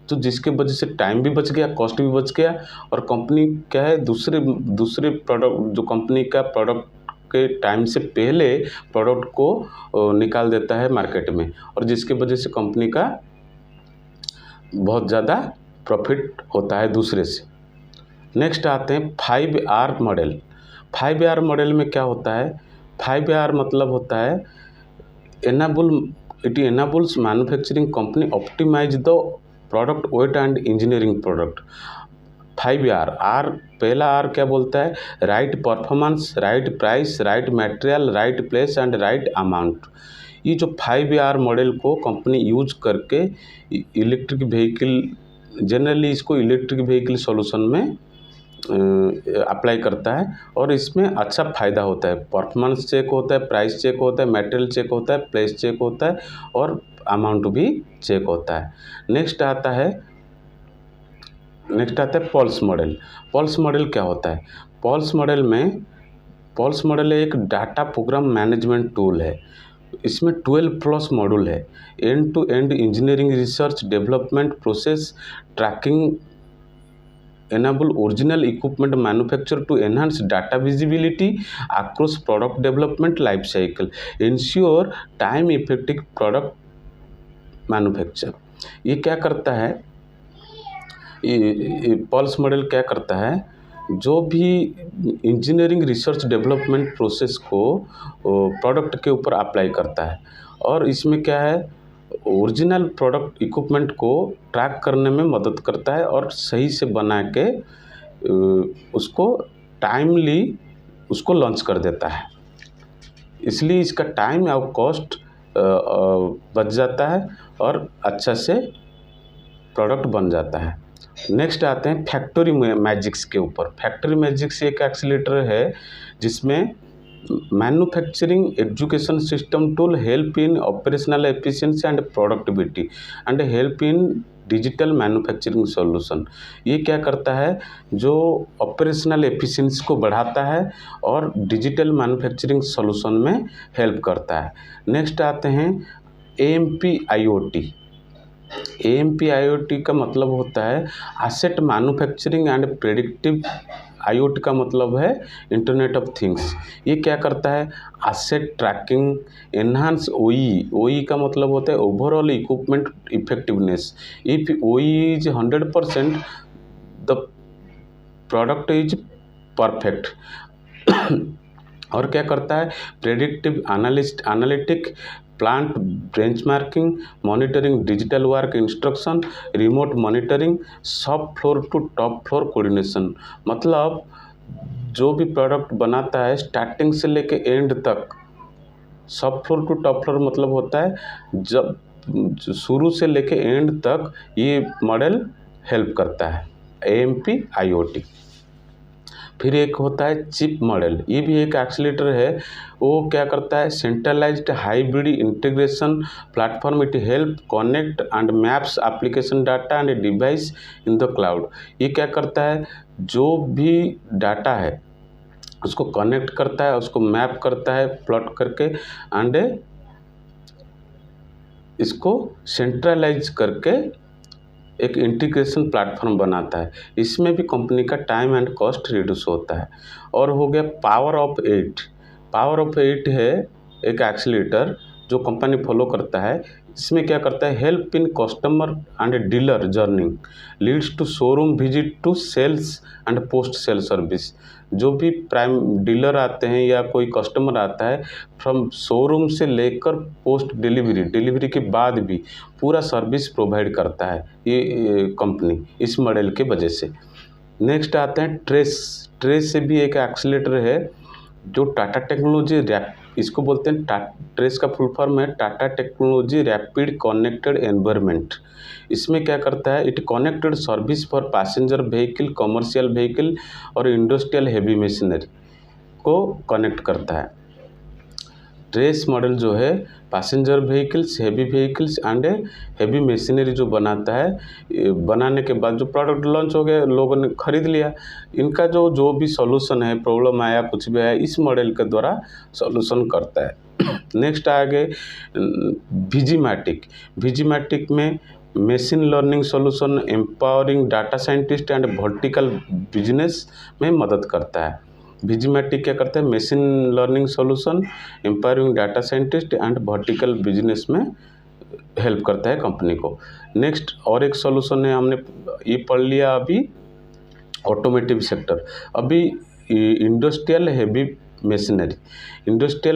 तो जिसके वजह से टाइम भी बच गया, कॉस्ट भी बच गया, और कंपनी क्या है दूसरे प्रोडक्ट जो कंपनी का प्रोडक्ट के टाइम से पहले प्रोडक्ट को निकाल देता है मार्केट में, और जिसके वजह से कंपनी का बहुत ज़्यादा प्रॉफिट होता है दूसरे से। नेक्स्ट आते हैं 5R मॉडल। 5R मॉडल में क्या होता है, 5R मतलब होता है it enables manufacturing company optimize the product weight and engineering product. 5R, पहला R क्या बोलता है, right performance, right price, right material, right place and right amount. ये जो 5R मॉडल को कंपनी यूज करके इलेक्ट्रिक व्हीकल, जनरली इसको इलेक्ट्रिक व्हीकल सॉल्यूशन में अप्लाई करता है, और इसमें अच्छा फ़ायदा होता है। परफॉर्मेंस चेक होता है, प्राइस चेक होता है, मटेरियल चेक होता है, प्लेस चेक होता है, और अमाउंट भी चेक होता है। नेक्स्ट आता है पल्स मॉडल। पल्स मॉडल क्या होता है, पल्स मॉडल एक डाटा प्रोग्राम मैनेजमेंट टूल है। इसमें 12+ मॉड्यूल है, end to end engineering, research, development, process tracking, enable original equipment manufacture to enhance data visibility across product development life cycle, ensure time effective product manufacture। ये क्या करता है, ये पल्स मॉडल क्या करता है, जो भी इंजीनियरिंग, रिसर्च, डेवलपमेंट प्रोसेस को प्रोडक्ट के ऊपर अप्लाई करता है, और इसमें क्या है, ओरिजिनल प्रोडक्ट इक्विपमेंट को ट्रैक करने में मदद करता है, और सही से बना के उसको टाइमली उसको लॉन्च कर देता है। इसलिए इसका टाइम और कॉस्ट बच जाता है, और अच्छा से प्रोडक्ट बन जाता है। नेक्स्ट आते हैं फैक्ट्री मैजिक्स के ऊपर। फैक्ट्री मैजिक्स एक एक्सीलेटर है जिसमें manufacturing education system tool help in operational efficiency and productivity and help in digital manufacturing solution. ये क्या करता है, जो ऑपरेशनल एफिशिएंसी को बढ़ाता है और डिजिटल मैन्युफैक्चरिंग सॉल्यूशन में हेल्प करता है। नेक्स्ट आते हैं AMP IoT। AMP IoT का मतलब होता है asset manufacturing and predictive. IoT का मतलब है इंटरनेट ऑफ थिंग्स। ये क्या करता है, एसेट ट्रैकिंग, एनहांस OE का मतलब होता है overall equipment effectiveness. If OE is 100%, the product is perfect. और क्या करता है, predictive analytic, plant benchmarking, monitoring digital work instruction, remote monitoring, shop floor to top floor coordination. मतलब जो भी प्रोडक्ट बनाता है स्टार्टिंग से लेके एंड तक, shop floor to top floor मतलब होता है जब शुरू से लेके एंड तक ये मॉडल हेल्प करता है, AMP IoT। फिर एक होता है चिप मॉडल, ये भी एक एक्सीलेटर है। वो क्या करता है, centralised hybrid integration platform, it help connect and maps application data and device in the cloud. ये क्या करता है, जो भी डाटा है उसको कनेक्ट करता है, उसको मैप करता है प्लॉट करके, एंड इसको सेंट्रलाइज करके एक इंटीग्रेशन प्लेटफॉर्म बनाता है। इसमें भी कंपनी का टाइम एंड कॉस्ट रिड्यूस होता है। और हो गया पावर ऑफ 8। पावर ऑफ 8 है एक एक्सीलेटर जो कंपनी फॉलो करता है, इसमें क्या करता है, help in customer and dealer journey, leads to showroom visit to sales and post sale service. जो भी प्राइम डीलर आते हैं या कोई कस्टमर आता है, फ्रॉम शोरूम से लेकर पोस्ट डिलीवरी के बाद भी पूरा सर्विस प्रोवाइड करता है ये कंपनी इस मॉडल के वजह से। नेक्स्ट आते हैं ट्रेस से भी एक एक्सीलेटर है जो टाटा टेक्नोलॉजी इसको बोलते हैं ट्रेस का फुल फॉर्म है Tata technology rapid connected environment. इसमें क्या करता है, it connected service for passenger vehicle, commercial vehicle और इंडस्ट्रियल हेवी मशीनरी को कनेक्ट करता है। ट्रेस मॉडल जो है passenger vehicles, heavy vehicles and heavy machinery जो बनाता है, बनाने के बाद जो प्रोडक्ट लॉन्च हो गया, लोगों ने खरीद लिया, इनका जो भी सॉल्यूशन है, प्रॉब्लम आया कुछ भी आया, इस मॉडल के द्वारा सॉल्यूशन करता है। नेक्स्ट आगे विजीमैटिक में machine learning solution empowering data scientist and vertical business में मदद करता है। विजीमैटिक क्या करता है, machine learning solution empowering data scientist and vertical business में हेल्प करता है कंपनी को। नेक्स्ट और एक सॉल्यूशन है, हमने ये पढ़ लिया अभी ऑटोमेटिव सेक्टर। अभी इंडस्ट्रियल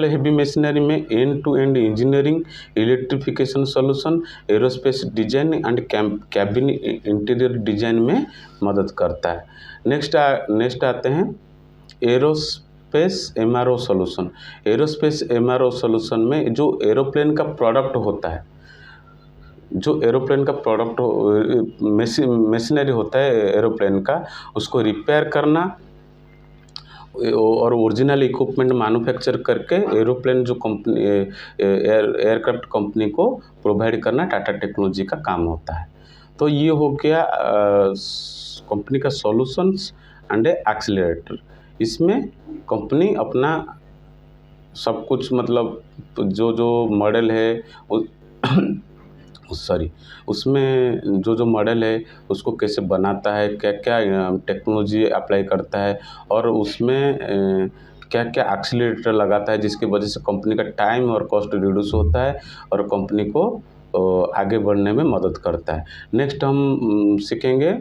हेवी मशीनरी में end to end engineering, electrification solution, aerospace design and cabin interior design में मदद करता है। नेक्स्ट आते हैं aerospace MRO solution. Aerospace MRO solution में जो एरोप्लेन का प्रोडक्ट होता है, जो एरोप्लेन का प्रोडक्ट मशीनरी होता है एरोप्लेन का, उसको रिपेयर करना और ओरिजिनल इक्विपमेंट मैन्युफैक्चर करके एरोप्लेन जो कंपनी एयरक्राफ्ट कंपनी को प्रोवाइड करना टाटा टेक्नोलॉजी का काम होता है। तो ये हो गया कंपनी का सॉल्यूशंस एंड एक्सीलरेटर। इसमें कंपनी अपना सब कुछ मतलब जो मॉडल है उसमें जो मॉडल है उसको कैसे बनाता है, क्या क्या टेक्नोलॉजी अप्लाई करता है और उसमें क्या क्या एक्सीलरेटर लगाता है, जिसकी वजह से कंपनी का टाइम और कॉस्ट रिड्यूस होता है और कंपनी को आगे बढ़ने में मदद करता है। नेक्स्ट हम सीखेंगे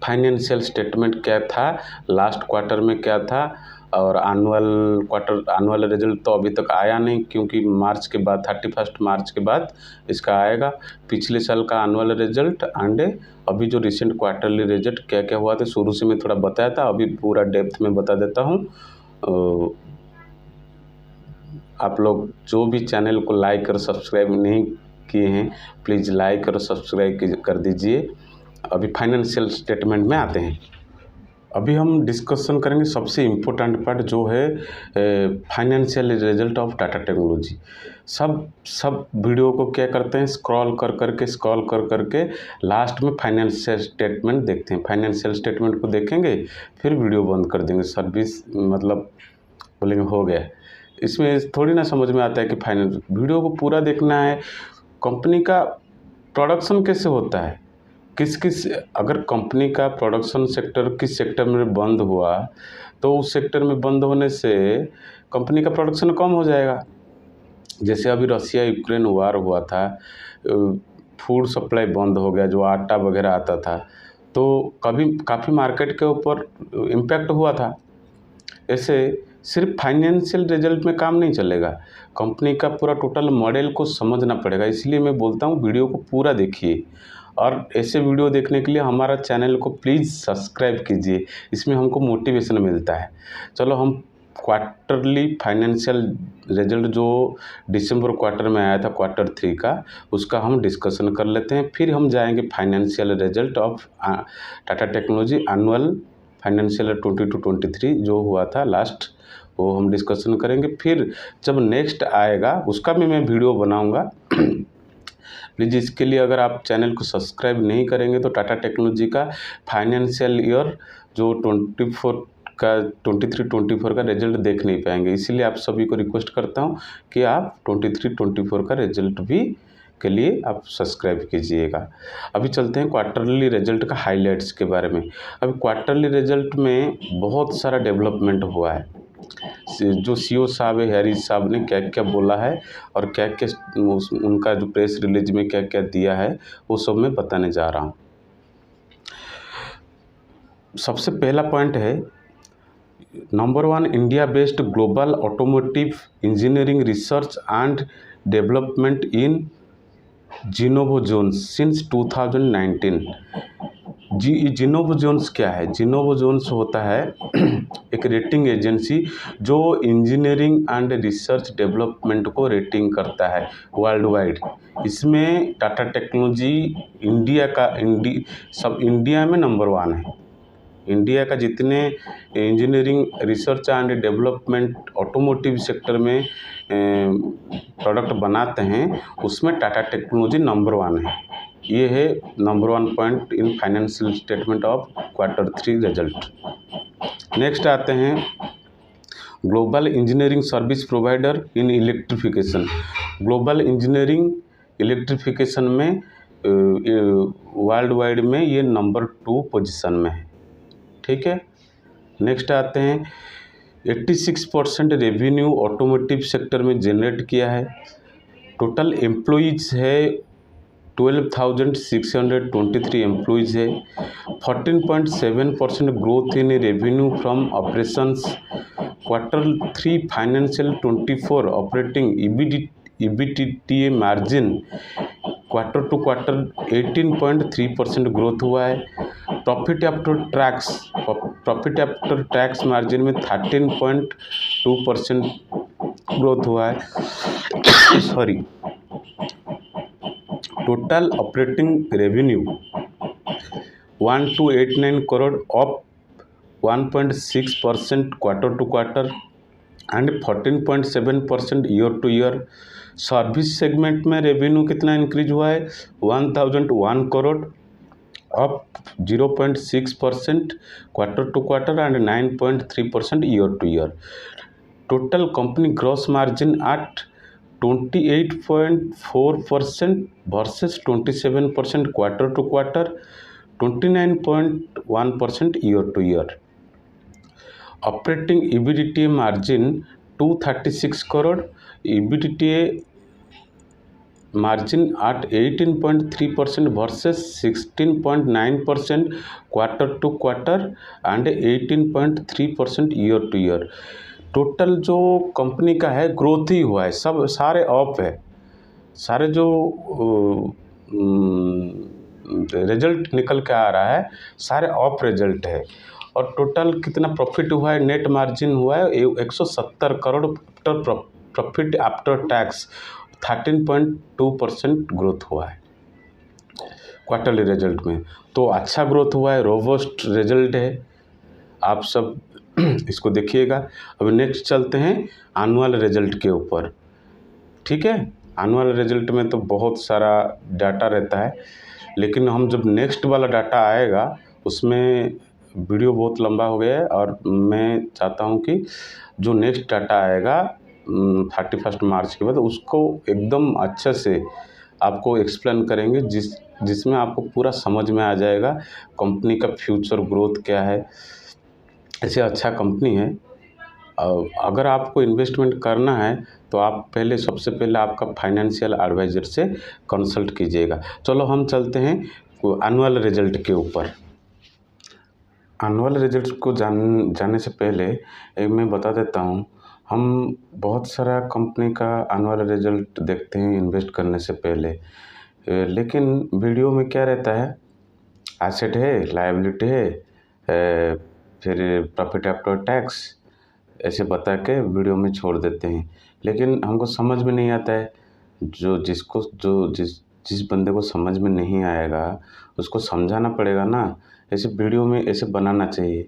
फाइनेंशियल स्टेटमेंट क्या था, लास्ट क्वार्टर में क्या था, और एनुअल रिजल्ट तो अभी तक आया नहीं क्योंकि मार्च के बाद 31 मार्च के बाद इसका आएगा। पिछले साल का एनुअल रिजल्ट एंड अभी जो रिसेंट क्वार्टरली रिजल्ट क्या क्या हुआ था, शुरू से मैं थोड़ा बताया था, अभी पूरा डेप्थ में बता देता हूँ। आप लोग जो भी चैनल को लाइक और सब्सक्राइब नहीं किए हैं, प्लीज़ लाइक और सब्सक्राइब कर दीजिए। अभी फाइनेंशियल स्टेटमेंट में आते हैं। अभी हम डिस्कशन करेंगे सबसे इम्पोर्टेंट पार्ट जो है financial result of Tata technology. सब वीडियो को क्या करते हैं, स्क्रॉल कर करके लास्ट में फाइनेंशियल स्टेटमेंट देखते हैं। फाइनेंशियल स्टेटमेंट को देखेंगे फिर वीडियो बंद कर देंगे, सर्विस मतलब बोलेंगे हो गया। इसमें थोड़ी ना समझ में आता है कि फाइनेंस वीडियो को पूरा देखना है। कंपनी का प्रोडक्शन कैसे होता है, किस अगर कंपनी का प्रोडक्शन सेक्टर किस सेक्टर में बंद हुआ तो उस सेक्टर में बंद होने से कंपनी का प्रोडक्शन कम हो जाएगा। जैसे अभी रसिया यूक्रेन वार हुआ था, फूड सप्लाई बंद हो गया, जो आटा वगैरह आता था, तो काफ़ी मार्केट के ऊपर इम्पैक्ट हुआ था। ऐसे सिर्फ फाइनेंशियल रिजल्ट में काम नहीं चलेगा, कंपनी का पूरा टोटल मॉडल को समझना पड़ेगा। इसलिए मैं बोलता हूँ वीडियो को पूरा देखिए, और ऐसे वीडियो देखने के लिए हमारा चैनल को प्लीज़ सब्सक्राइब कीजिए, इसमें हमको मोटिवेशन मिलता है। चलो हम क्वार्टरली फाइनेंशियल रिजल्ट जो दिसंबर क्वार्टर में आया था क्वार्टर 3 का, उसका हम डिस्कशन कर लेते हैं। फिर हम जाएंगे financial result of Tata technology annual financial 2022-23 जो हुआ था लास्ट, वो हम डिस्कशन करेंगे। फिर जब नेक्स्ट आएगा उसका भी मैं वीडियो बनाऊंगा। प्लीज़ इसके लिए अगर आप चैनल को सब्सक्राइब नहीं करेंगे तो टाटा टेक्नोलॉजी का फाइनेंशियल ईयर जो 23-24 का रिजल्ट देख नहीं पाएंगे। इसीलिए आप सभी को रिक्वेस्ट करता हूं कि आप 23-24 का रिजल्ट भी के लिए आप सब्सक्राइब कीजिएगा। अभी चलते हैं क्वार्टरली रिजल्ट का हाइलाइट्स के बारे में। अभी क्वार्टरली रिजल्ट में बहुत सारा डेवलपमेंट हुआ है। जो सीईओ साहब है हैरिस साहब ने क्या क्या बोला है और क्या क्या उनका जो प्रेस रिलीज में क्या क्या दिया है वो सब मैं बताने जा रहा हूँ। सबसे पहला पॉइंट है, number 1, India based global automotive engineering research and development in Zinnov zones since 2019। Zinnov zones क्या है? जिनोवो जोन्स होता है एक रेटिंग एजेंसी जो इंजीनियरिंग एंड रिसर्च डेवलपमेंट को रेटिंग करता है वर्ल्ड वाइड। इसमें टाटा टेक्नोलॉजी इंडिया में नंबर 1 है। इंडिया का जितने engineering research and development automotive sector में प्रोडक्ट बनाते हैं उसमें टाटा टेक्नोलॉजी नंबर 1 है। ये है number 1 point in financial statement of Q3 result. Next आते हैं, global engineering service provider in electrification. Global engineering electrification में वर्ल्ड वाइड में ये नंबर 2 पोजीशन में है। ठीक है। नेक्स्ट आते हैं, 86% रेवेन्यू ऑटोमोटिव सेक्टर में जनरेट किया है। टोटल एम्प्लॉइज है 12,623 एम्प्लॉइज है। 14.7% growth in revenue from operations. Q3 financial 24 operating EBITDA margin quarter to quarter 18.3% growth हुआ है। प्रॉफिट आफ्टर टैक्स मार्जिन में 13.2% ग्रोथ हुआ है। Sorry, total operating revenue 1289 crore up 1.6% quarter to quarter and 14.7% year to year. Service segment में रेवेन्यू कितना इंक्रीज हुआ है? 1001 crore up 0.6% quarter to quarter and 9.3% year to year. Total company gross margin at 28.4% versus 27% quarter to quarter, 29.1% year to year. Operating EBITDA margin 236 crore, EBITDA margin at 18.3% versus 16.9% quarter to quarter and 18.3% year to year. Total जो कंपनी का है ग्रोथ ही हुआ है, सब सारे अप है। सारे जो रिजल्ट निकल के आ रहा है सारे अप रिजल्ट है। और टोटल कितना प्रॉफिट हुआ है? नेट मार्जिन हुआ है 170 crore profit after tax, 13.2% growth हुआ है क्वार्टरली रिजल्ट में। तो अच्छा ग्रोथ हुआ है, रोबस्ट रिजल्ट है। आप सब इसको देखिएगा। अभी नेक्स्ट चलते हैं एनुअल रिजल्ट के ऊपर। ठीक है। एनुअल रिजल्ट में तो बहुत सारा डाटा रहता है, लेकिन हम जब नेक्स्ट वाला डाटा आएगा उसमें वीडियो बहुत लंबा हो गया है और मैं चाहता हूं कि जो नेक्स्ट डाटा आएगा 31 मार्च के बाद उसको एकदम अच्छे से आपको एक्सप्लेन करेंगे, जिसमें आपको पूरा समझ में आ जाएगा कंपनी का फ्यूचर ग्रोथ क्या है। ऐसे अच्छा कंपनी है। अगर आपको इन्वेस्टमेंट करना है तो आप सबसे पहले आपका फाइनेंशियल एडवाइज़र से कंसल्ट कीजिएगा। चलो हम चलते हैं एनुअल रिजल्ट के ऊपर। एनुअल रिजल्ट को जानने से पहले मैं बता देता हूँ, हम बहुत सारा कंपनी का एनुअल रिजल्ट देखते हैं इन्वेस्ट करने से पहले, लेकिन वीडियो में क्या रहता है, एसेट है, लायबिलिटी है, फिर प्रॉफिट आफ्टर टैक्स ऐसे बता के वीडियो में छोड़ देते हैं। लेकिन हमको समझ में नहीं आता है। जिस बंदे को समझ में नहीं आएगा उसको समझाना पड़ेगा ना। ऐसे वीडियो में ऐसे बनाना चाहिए।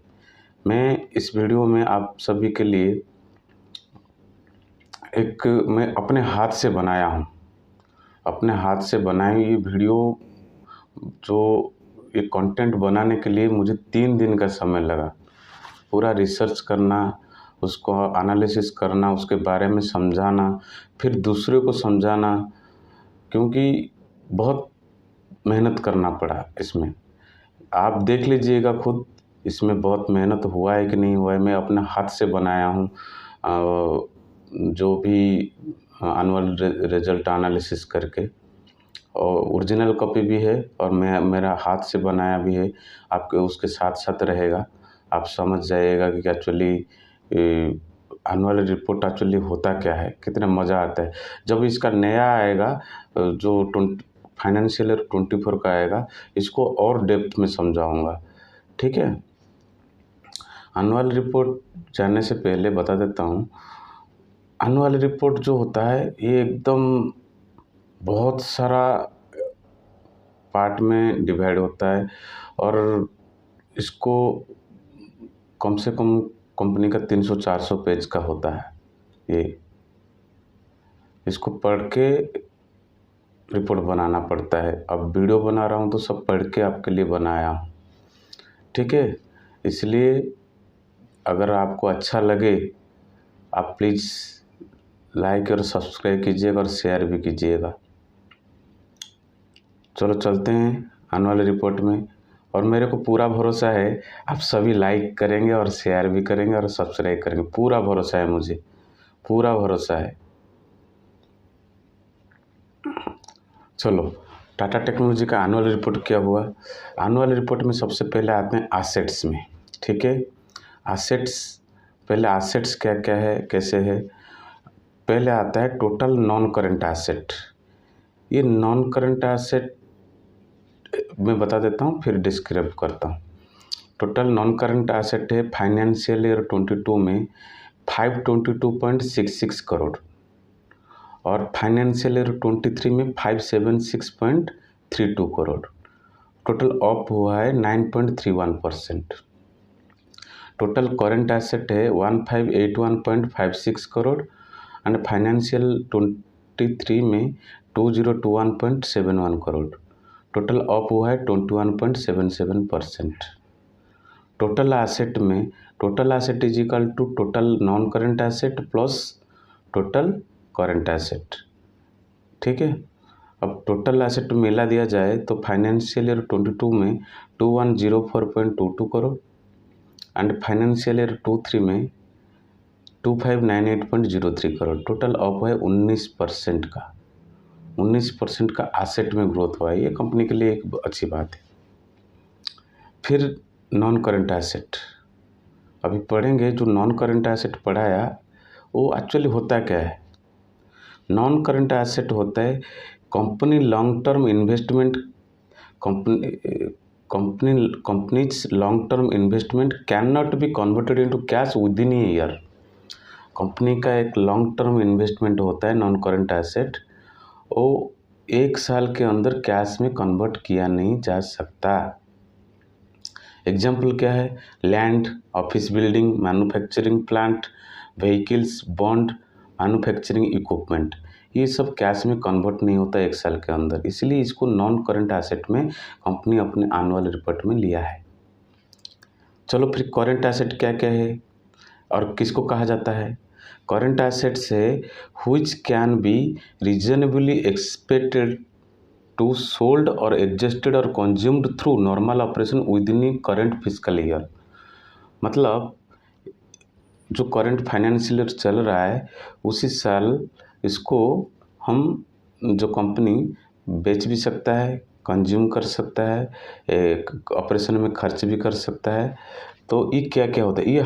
मैं इस वीडियो में आप सभी के लिए मैं अपने हाथ से बनाया हूँ। अपने हाथ से बनाई ये वीडियो, जो ये कंटेंट बनाने के लिए मुझे 3 दिन का समय लगा। पूरा रिसर्च करना, उसको एनालिसिस करना, उसके बारे में समझाना, फिर दूसरे को समझाना, क्योंकि बहुत मेहनत करना पड़ा इसमें। आप देख लीजिएगा खुद इसमें बहुत मेहनत हुआ है कि नहीं हुआ है, मैं अपने हाथ से बनाया हूँ। जो भी एनुअल रिजल्ट एनालिसिस करके, और ओरिजिनल कॉपी भी है और मेरा हाथ से बनाया भी है, आपके उसके साथ साथ रहेगा। आप समझ जाइएगा कि एक्चुअली एनुअल रिपोर्ट एक्चुअली होता क्या है, कितना मज़ा आता है। जब इसका नया आएगा जो फाइनेंशियल ईयर 24 का आएगा, इसको और डेप्थ में समझाऊंगा, ठीक है। एनुअल रिपोर्ट जानने से पहले बता देता हूँ, एनुअल रिपोर्ट जो होता है ये एकदम बहुत सारा पार्ट में डिवाइड होता है, और इसको कम से कम कंपनी का 300-400 पेज का होता है। ये इसको पढ़ के रिपोर्ट बनाना पड़ता है। अब वीडियो बना रहा हूँ तो सब पढ़ के आपके लिए बनाया हूँ, ठीक है। इसलिए अगर आपको अच्छा लगे, आप प्लीज़ लाइक और सब्सक्राइब कीजिएगा और शेयर भी कीजिएगा। चलो चलते हैं एनुअल रिपोर्ट में, और मेरे को पूरा भरोसा है आप सभी लाइक करेंगे और शेयर भी करेंगे और सब्सक्राइब करेंगे। पूरा भरोसा है मुझे, पूरा भरोसा है। चलो, टाटा टेक्नोलॉजी का एनुअल रिपोर्ट क्या हुआ। एनुअल रिपोर्ट में सबसे पहले आते हैं एसेट्स में, ठीक है। एसेट्स, पहले एसेट्स क्या क्या है, कैसे है। पहले आता है टोटल नॉन करंट एसेट। ये नॉन करंट एसेट मैं बता देता हूँ, फिर डिस्क्राइब करता हूँ। टोटल नॉन करंट एसेट है फाइनेंशियल ईयर 22 में 522.66 करोड़, और फाइनेंशियल ईयर 23 में 576.32 करोड़। टोटल अप हुआ है 9.31%। टोटल करंट एसेट है 1581.56 करोड़, एंड फाइनेंशियल 23 में 2021.71 करोड़। टोटल अप हुआ है 21.77%। टोटल एसेट में, total asset is equal to total non current asset plus total current asset, ठीक है। अब टोटल एसेट मिला दिया जाए तो फाइनेंशियल ईयर 22 में 2104.22 करोड़, एंड फाइनेंशियल ईयर 23 में 2598.03 करोड़। टोटल अप है 19% का, 19% का एसेट में ग्रोथ हुआ है। ये कंपनी के लिए एक अच्छी बात है। फिर नॉन करंट एसेट अभी पढ़ेंगे। जो नॉन करंट एसेट पढ़ाया वो एक्चुअली होता क्या है। नॉन करंट एसेट होता है company long term investment, companies long term investment can not be converted into cash with in a year. Company का एक लॉन्ग टर्म इन्वेस्टमेंट होता है नॉन करंट एसेट, वो 1 साल के अंदर कैश में कन्वर्ट किया नहीं जा सकता। एग्जाम्पल क्या है, land, office building, manufacturing plant, vehicles, bond, manufacturing equipment, ये सब कैश में कन्वर्ट नहीं होता 1 साल के अंदर, इसलिए इसको नॉन करंट एसेट में कंपनी अपने एनुअल रिपोर्ट में लिया है। चलो फिर करंट एसेट क्या क्या है और किसको कहा जाता है। करंट एसेट्स है which can be reasonably expected to sold और एडजस्टेड और consumed through normal operation within current physical year. मतलब जो करंट फाइनेंशियल ईयर चल रहा है उसी साल इसको हम, जो कंपनी बेच भी सकता है, कंज्यूम कर सकता है, ऑपरेशन में खर्च भी कर सकता है। तो ये क्या क्या होता है, ये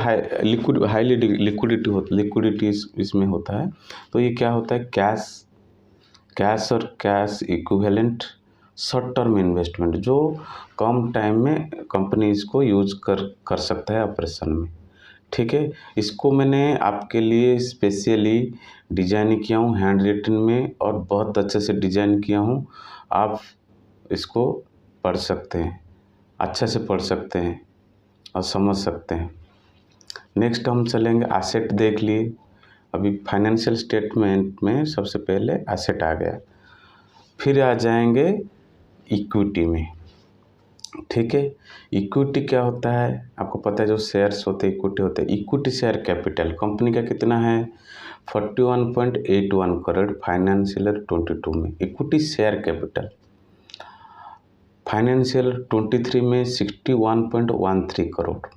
हाईली लिक्विडिटी इसमें होता है। तो ये क्या होता है, कैश और cash equivalent short term investment, जो कम टाइम में कंपनी इसको यूज कर सकता है ऑपरेशन में, ठीक है। इसको मैंने आपके लिए स्पेशली डिजाइन किया हूँ हैंड रिटन में, और बहुत अच्छे से डिजाइन किया हूँ। आप इसको पढ़ सकते हैं, अच्छे से पढ़ सकते हैं और समझ सकते हैं। नेक्स्ट हम चलेंगे, एसेट देख लिए। अभी फाइनेंशियल स्टेटमेंट में सबसे पहले एसेट आ गया, फिर आ जाएंगे इक्विटी में, ठीक है। इक्विटी क्या होता है आपको पता है, जो शेयर्स होते हैं इक्विटी होते हैं। इक्विटी शेयर कैपिटल कंपनी का कितना है, 41.81 करोड़ फाइनेंशियल ईयर 22 में इक्विटी शेयर कैपिटल। फाइनेंशियल 23 में 61.13 करोड़,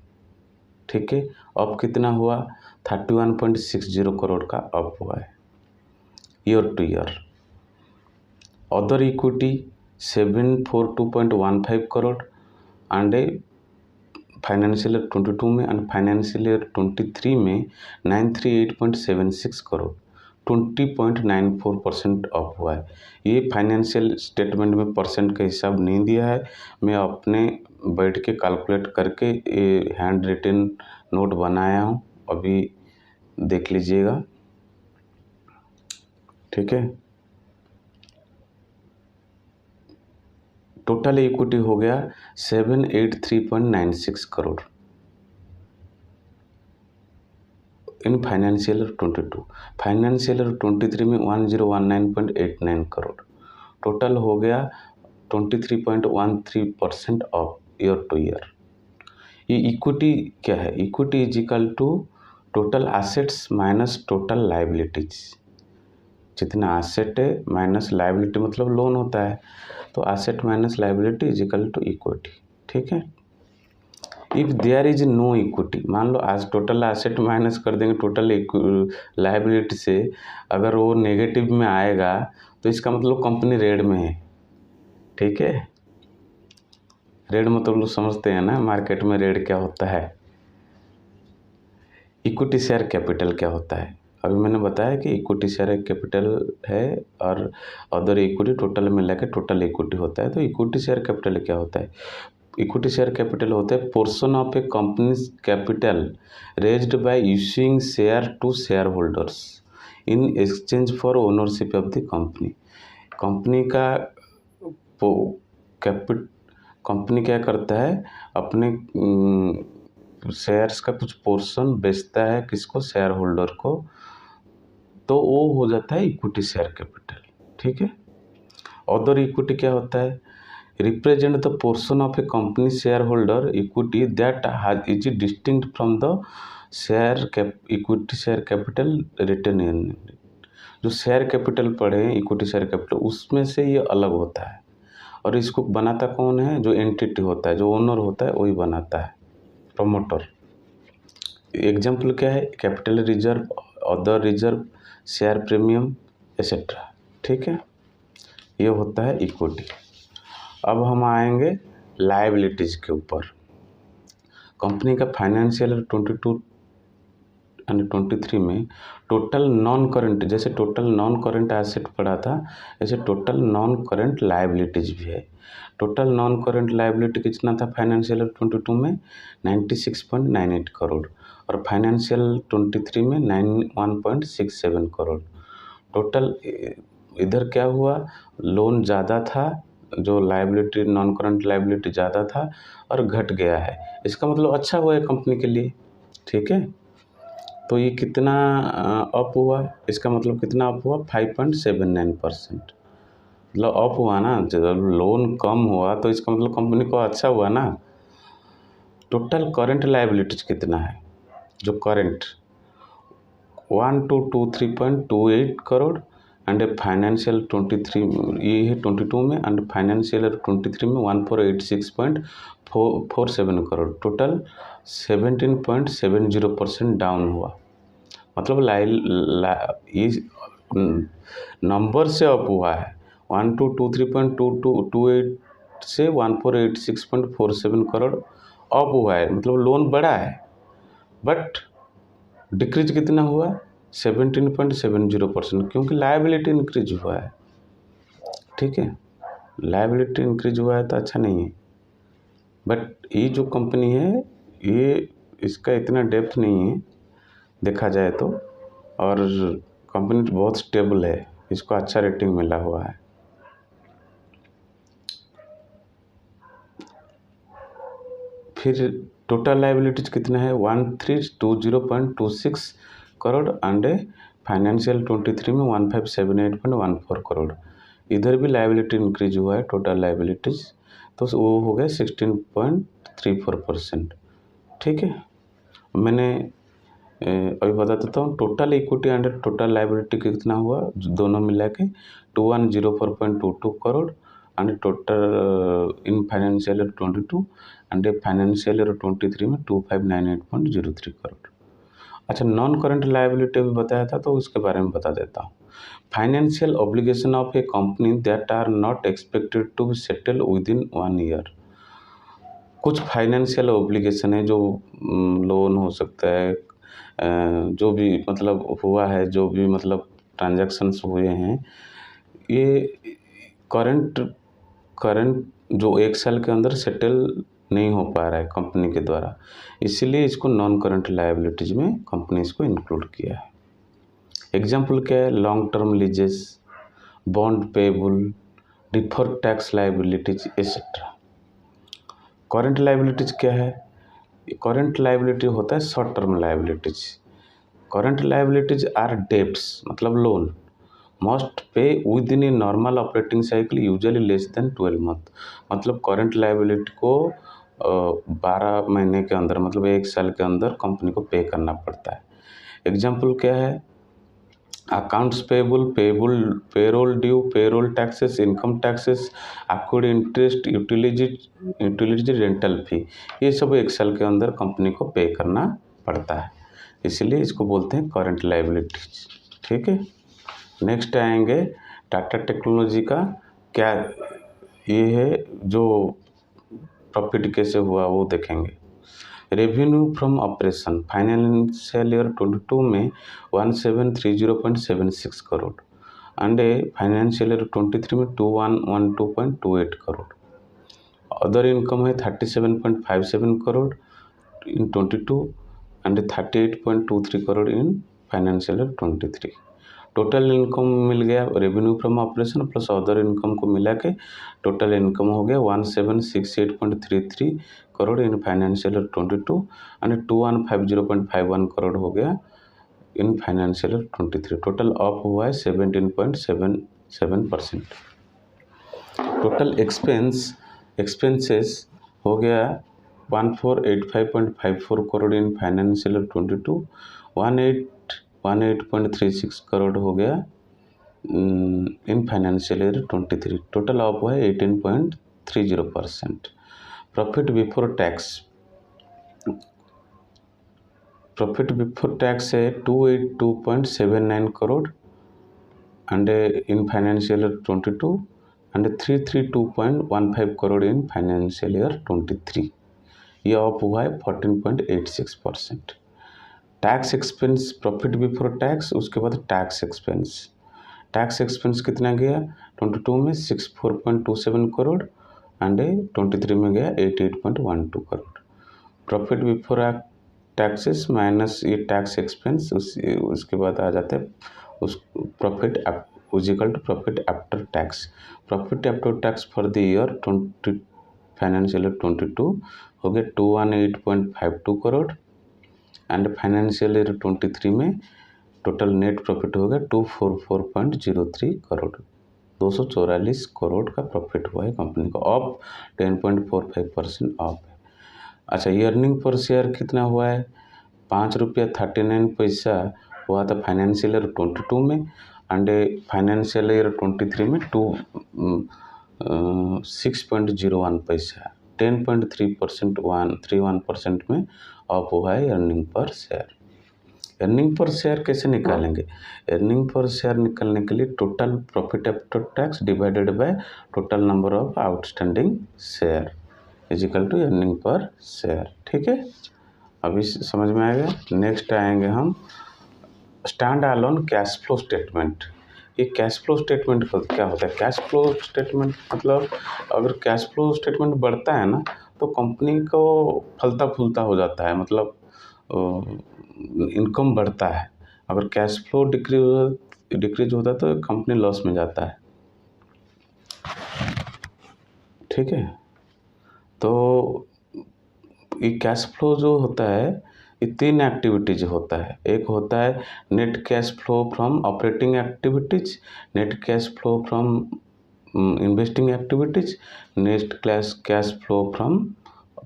ठीक है। अप कितना हुआ? 31.60 करोड़ का अप हुआ है year to year. Other equity 742.15 crore and financial year 22 में एंड फाइनेंशियल ईयर 23 में 938.76 करोड़, 20.94% अप हुआ है। ये फाइनेंशियल स्टेटमेंट में परसेंट का हिसाब नहीं दिया है, मैं अपने बैठ के कैलकुलेट करके ये हैंड रिटन नोट बनाया हूँ, अभी देख लीजिएगा, ठीक है। टोटल इक्विटी हो गया 783.96 crore in financial year 22। Financial year 23 में 1019.89 करोड़, टोटल हो गया 23.13% ऑफ ईयर टू ईयर। ये इक्विटी क्या है? Equity is equal to total assets minus total liabilities. जितना एसेट है माइनस लाइबिलिटी मतलब लोन होता है, तो asset minus liability is equal to equity, ठीक है। If there is no equity, मान लो आज टोटल एसेट माइनस कर देंगे टोटल लाइबिलिटी से, अगर वो नेगेटिव में आएगा तो इसका मतलब कंपनी रेड में है, ठीक है। रेड मतलब लोग समझते हैं ना मार्केट में रेड क्या होता है। इक्विटी शेयर कैपिटल क्या होता है? अभी मैंने बताया कि इक्विटी शेयर कैपिटल है और अदर इक्विटी टोटल मिला के टोटल इक्विटी होता है। तो इक्विटी शेयर कैपिटल क्या होता है? इक्विटी शेयर कैपिटल होता है portion of a company's capital raised by issuing share to shareholders in exchange for ownership of the company. Company का कंपनी क्या करता है, अपने शेयर्स का कुछ पोर्शन बेचता है, किसको? शेयर होल्डर को, तो वो हो जाता है इक्विटी शेयर कैपिटल, ठीक है। अदर इक्विटी क्या होता है? Represent the portion of a company share holder equity that is distinct from the equity share capital retained in. जो शेयर कैपिटल पढ़े हैं इक्विटी शेयर कैपिटल, उसमें से ये अलग होता है। और इसको बनाता कौन है? जो एंटिटी होता है, जो ओनर होता है, वही बनाता है, प्रमोटर। एग्जाम्पल क्या है? Capital reserve, other reserve, share premium etcetera, ठीक है। ये होता है इक्विटी। अब हम आएंगे लायबिलिटीज के ऊपर। कंपनी का फाइनेंशियल 22 एंड 23 में टोटल नॉन करेंट, जैसे टोटल नॉन करेंट एसेट पड़ा था, ऐसे टोटल नॉन करेंट लायबिलिटीज भी है। टोटल नॉन करेंट लायबिलिटी कितना था फाइनेंशियल 22 में? 96.98 करोड़ और फाइनेंशियल 23 में 91.67 करोड़। टोटल इधर क्या हुआ? लोन ज़्यादा था, जो लायबिलिटी नॉन करंट लायबिलिटी ज़्यादा था और घट गया है, इसका मतलब अच्छा हुआ है कंपनी के लिए, ठीक है। तो ये कितना अप हुआ? इसका मतलब कितना अप हुआ? 5.79%, मतलब अप हुआ ना। जब लोन कम हुआ तो इसका मतलब कंपनी को अच्छा हुआ ना। टोटल करेंट लायबिलिटीज कितना है? जो करेंट 1223.28 करोड़ एंड फाइनेंशियल 23 ये है 22 में एंड फाइनेंशियल 23 में 1486.47 करोड़, टोटल 17.70% डाउन हुआ। मतलब इस नंबर से अप हुआ है 1223.28 से 1486.47 करोड़ अप हुआ है, मतलब लोन बड़ा है, बट डिक्रीज कितना हुआ? 17.70%, क्योंकि लायबिलिटी इंक्रीज हुआ है, ठीक है। लायबिलिटी इंक्रीज हुआ है तो अच्छा नहीं है। बट ये जो कंपनी है ये इसका इतना डेप्थ नहीं है देखा जाए तो, और कंपनी बहुत स्टेबल है, इसको अच्छा रेटिंग मिला हुआ है। फिर टोटल लायबिलिटीज कितना है? 1320.26 करोड़ एंड फाइनेंशियल 23 में 1578.14 करोड़। इधर भी लायबिलिटी इंक्रीज हुआ है टोटल लायबिलिटीज, तो वो हो गया 16.34%, ठीक है। मैंने अभी बता देता हूँ total equity and total liability कितना हुआ दोनों मिला के 2104.22 crore and total in financial year 22 and financial year 23 में 2598.03 करोड़। अच्छा, नॉन करंट लायबिलिटी भी बताया था, तो उसके बारे में बता देता हूँ। Financial obligation of a company that are not expected to be settle within 1 year. कुछ फाइनेंशियल ऑब्लिगेशन है, जो लोन हो सकता है, जो भी मतलब हुआ है, जो भी मतलब ट्रांजैक्शंस हुए हैं, ये करंट जो 1 साल के अंदर सेटल नहीं हो पा रहा है कंपनी के द्वारा, इसीलिए इसको नॉन करंट लायबिलिटीज में कंपनी इसको इंक्लूड किया है। एग्जाम्पल क्या है? Long term leases, bond payable, deferred tax liabilities etcetera. Current liabilities क्या है? करंट लायबिलिटी होता है short term liabilities. Current liabilities are debts, मतलब loan, must pay within a normal operating cycle usually less than 12 month. मतलब करंट लायबिलिटी को 12 महीने के अंदर, मतलब 1 साल के अंदर कंपनी को पे करना पड़ता है। एग्जाम्पल क्या है? Accounts payable, payroll due, payroll taxes, income taxes, account interest, utility, rental fee, ये सब 1 साल के अंदर कंपनी को पे करना पड़ता है, इसलिए इसको बोलते हैं करंट लायबिलिटीज। ठीक है, नेक्स्ट आएंगे टाटा टेक्नोलॉजी का। क्या ये है जो प्रॉफिट कैसे हुआ वो देखेंगे। Revenue from operation financial year 22 में 1730.76 करोड़ एंड फाइनेंशियल ईयर 23 में 2112.28 करोड़। अदर इनकम है 37.57 crore in 22 and 38.23 crore in financial year 23। Total income मिल गया, revenue from operation plus other income को मिला के टोटल इनकम हो गया 1768.33 crore in financial year 22 and 2150.51 crore हो गया in financial year 23। Total up हुआ है 17.77%। टोटल एक्सपेंसेस हो गया 1485.54 crore in financial year 22, 18.36 crore हो गया in financial year 23। Total up हुआ है 18.30%। प्रॉफिट बिफोर टैक्स है 282.79 crore and in financial year 22 and 332.15 crore in financial year 23। ये अप हुआ है 14.86%। Tax expense, profit before tax, उसके बाद टैक्स एक्सपेंस कितना गया? 22 में 64.27 करोड़ एंड 23 में गया 88.12 crore. Profit before taxes minus ये टैक्स एक्सपेंस, उसके बाद आ जाता है उस profit equal to profit after tax. Profit after tax for the year financial year 22 हो गया 218.52 करोड़ एंड फाइनेंशियल ईयर 23 में टोटल नेट प्रॉफिट हो गया 244.03 करोड़। 244 करोड़ का प्रॉफिट हुआ है कंपनी को, अप 10.45% अप है। अच्छा, अर्निंग पर शेयर कितना हुआ है? 5 रुपया 39 पैसा हुआ था फाइनेंशियल ईयर 22 में एंड फाइनेंशियल ईयर 23 में 6.01 पैसा, 10.31% में अप हुआ है earning per share. Earning per share कैसे निकालेंगे? अर्निंग पर शेयर निकालने के लिए total profit after tax divided by total number of outstanding share is equal to earning per share. ठीक है, अभी समझ में आएगा। नेक्स्ट आएंगे हम standalone cash flow statement. ये कैश फ्लो स्टेटमेंट क्या होता है? कैश फ्लो स्टेटमेंट मतलब अगर कैश फ्लो स्टेटमेंट बढ़ता है ना तो कंपनी को फलता फूलता हो जाता है, मतलब इनकम बढ़ता है। अगर कैश फ्लो डिक्रीज होता है तो कंपनी लॉस में जाता है। ठीक है, तो ये कैश फ्लो जो होता है ये 3 एक्टिविटीज होता है। एक होता है net cash flow from operating activities, net cash flow from investing activities, net cash flow from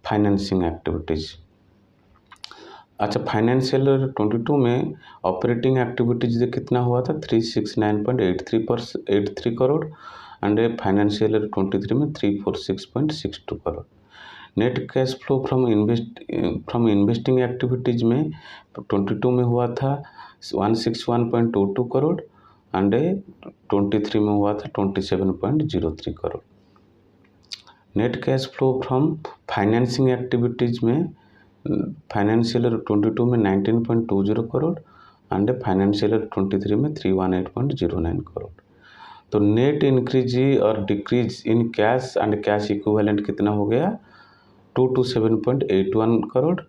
financing activities. अच्छा, फाइनेंशियल 22 में ऑपरेटिंग एक्टिविटीज कितना हुआ था? 369.83 करोड़ एंड फाइनेंशियल ईयर 23 में 346.62 crore. Net cash flow from investing activities में 22 में हुआ था 161.22 करोड़ एंड 23 में हुआ था 27.03 crore. Net cash flow from financing activities में फाइनेंशियल ईयर 22 में 19.20 करोड़ एंड फाइनेंशियल ईयर 23 में 318.09 करोड़। तो नेट इंक्रीज और decrease in cash and cash equivalent कितना हो गया 227.81 crore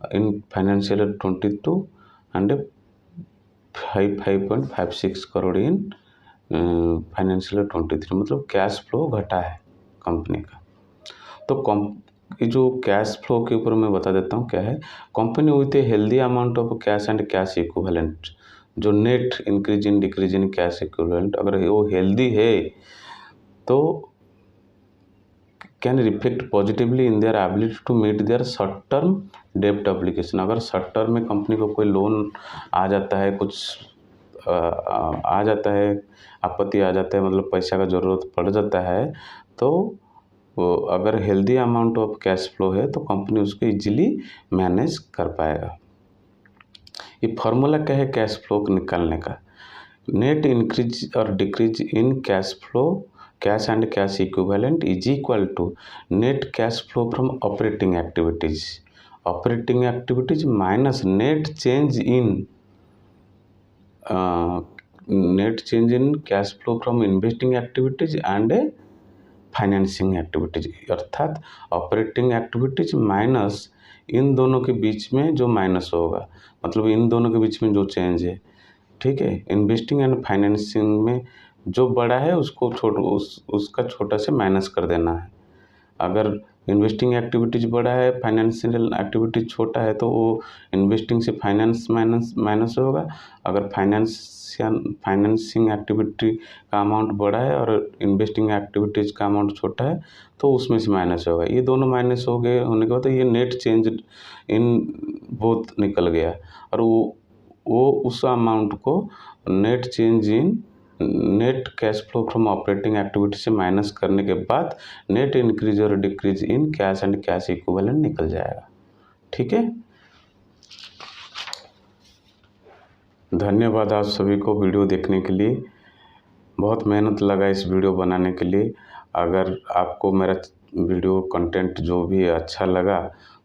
in financial year 22 and 55.56 crore in financial year 23। मतलब कैश फ्लो घटा है कंपनी का। तो ये जो कैश फ्लो के ऊपर मैं बता देता हूँ क्या है। Company with a healthy amount of cash and cash equivalent, जो net increase in decrease in cash equivalent अगर वो हेल्दी है तो can reflect positively in their ability to meet their short term डेब्ट ऑब्लिगेशन। अगर शॉर्ट टर्म में कंपनी को कोई लोन आ जाता है, कुछ आ जाता है, आपत्ति आ जाता है, मतलब पैसा का ज़रूरत पड़ जाता है, तो अगर healthy amount of cash flow है तो कंपनी उसको इजीली मैनेज कर पाएगा। ये फार्मूला क्या है कैश फ्लो निकालने का। नेट इंक्रीज और decrease in cash flow, cash and cash equivalent is equal to net cash flow from operating activities. Operating activities minus net change in cash flow from investing activities and financing activities. अर्थात ऑपरेटिंग एक्टिविटीज माइनस इन दोनों के बीच में जो माइनस होगा, मतलब इन दोनों के बीच में जो चेंज है, ठीक है। इन्वेस्टिंग एंड फाइनेंसिंग में जो बड़ा है उसको उसका छोटा से माइनस कर देना है। अगर इन्वेस्टिंग एक्टिविटीज बड़ा है, फाइनेंशियल एक्टिविटीज छोटा है, तो वो इन्वेस्टिंग से फाइनेंस माइनस होगा। अगर फाइनेंसिंग एक्टिविटी का अमाउंट बड़ा है और इन्वेस्टिंग एक्टिविटीज का अमाउंट छोटा है तो उसमें से माइनस होगा। ये दोनों माइनस हो गए होने के बाद ये नेट चेंज इन बोथ निकल गया और वो उस अमाउंट को net change in net cash flow from operating activity से माइनस करने के बाद नेट इंक्रीज और decrease in cash and cash equivalent निकल जाएगा। ठीक है, धन्यवाद आप सभी को वीडियो देखने के लिए। बहुत मेहनत लगा इस वीडियो बनाने के लिए। अगर आपको मेरा वीडियो कंटेंट जो भी अच्छा लगा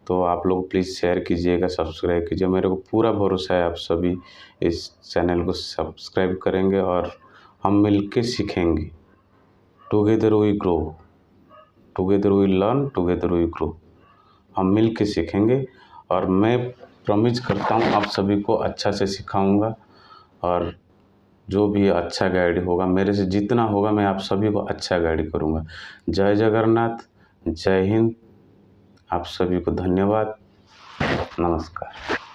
तो आप लोग प्लीज़ शेयर कीजिएगा, सब्सक्राइब कीजिए। मेरे को पूरा भरोसा है आप सभी इस चैनल को सब्सक्राइब करेंगे और हम मिलके सीखेंगे। Together we grow, together we learn, together we grow. हम मिल के सीखेंगे और मैं प्रॉमिस करता हूँ आप सभी को अच्छा से सिखाऊंगा और जो भी अच्छा गाइड होगा, मेरे से जितना होगा मैं आप सभी को अच्छा गाइड करूँगा। जय जगन्नाथ, जय हिंद। आप सभी को धन्यवाद, नमस्कार।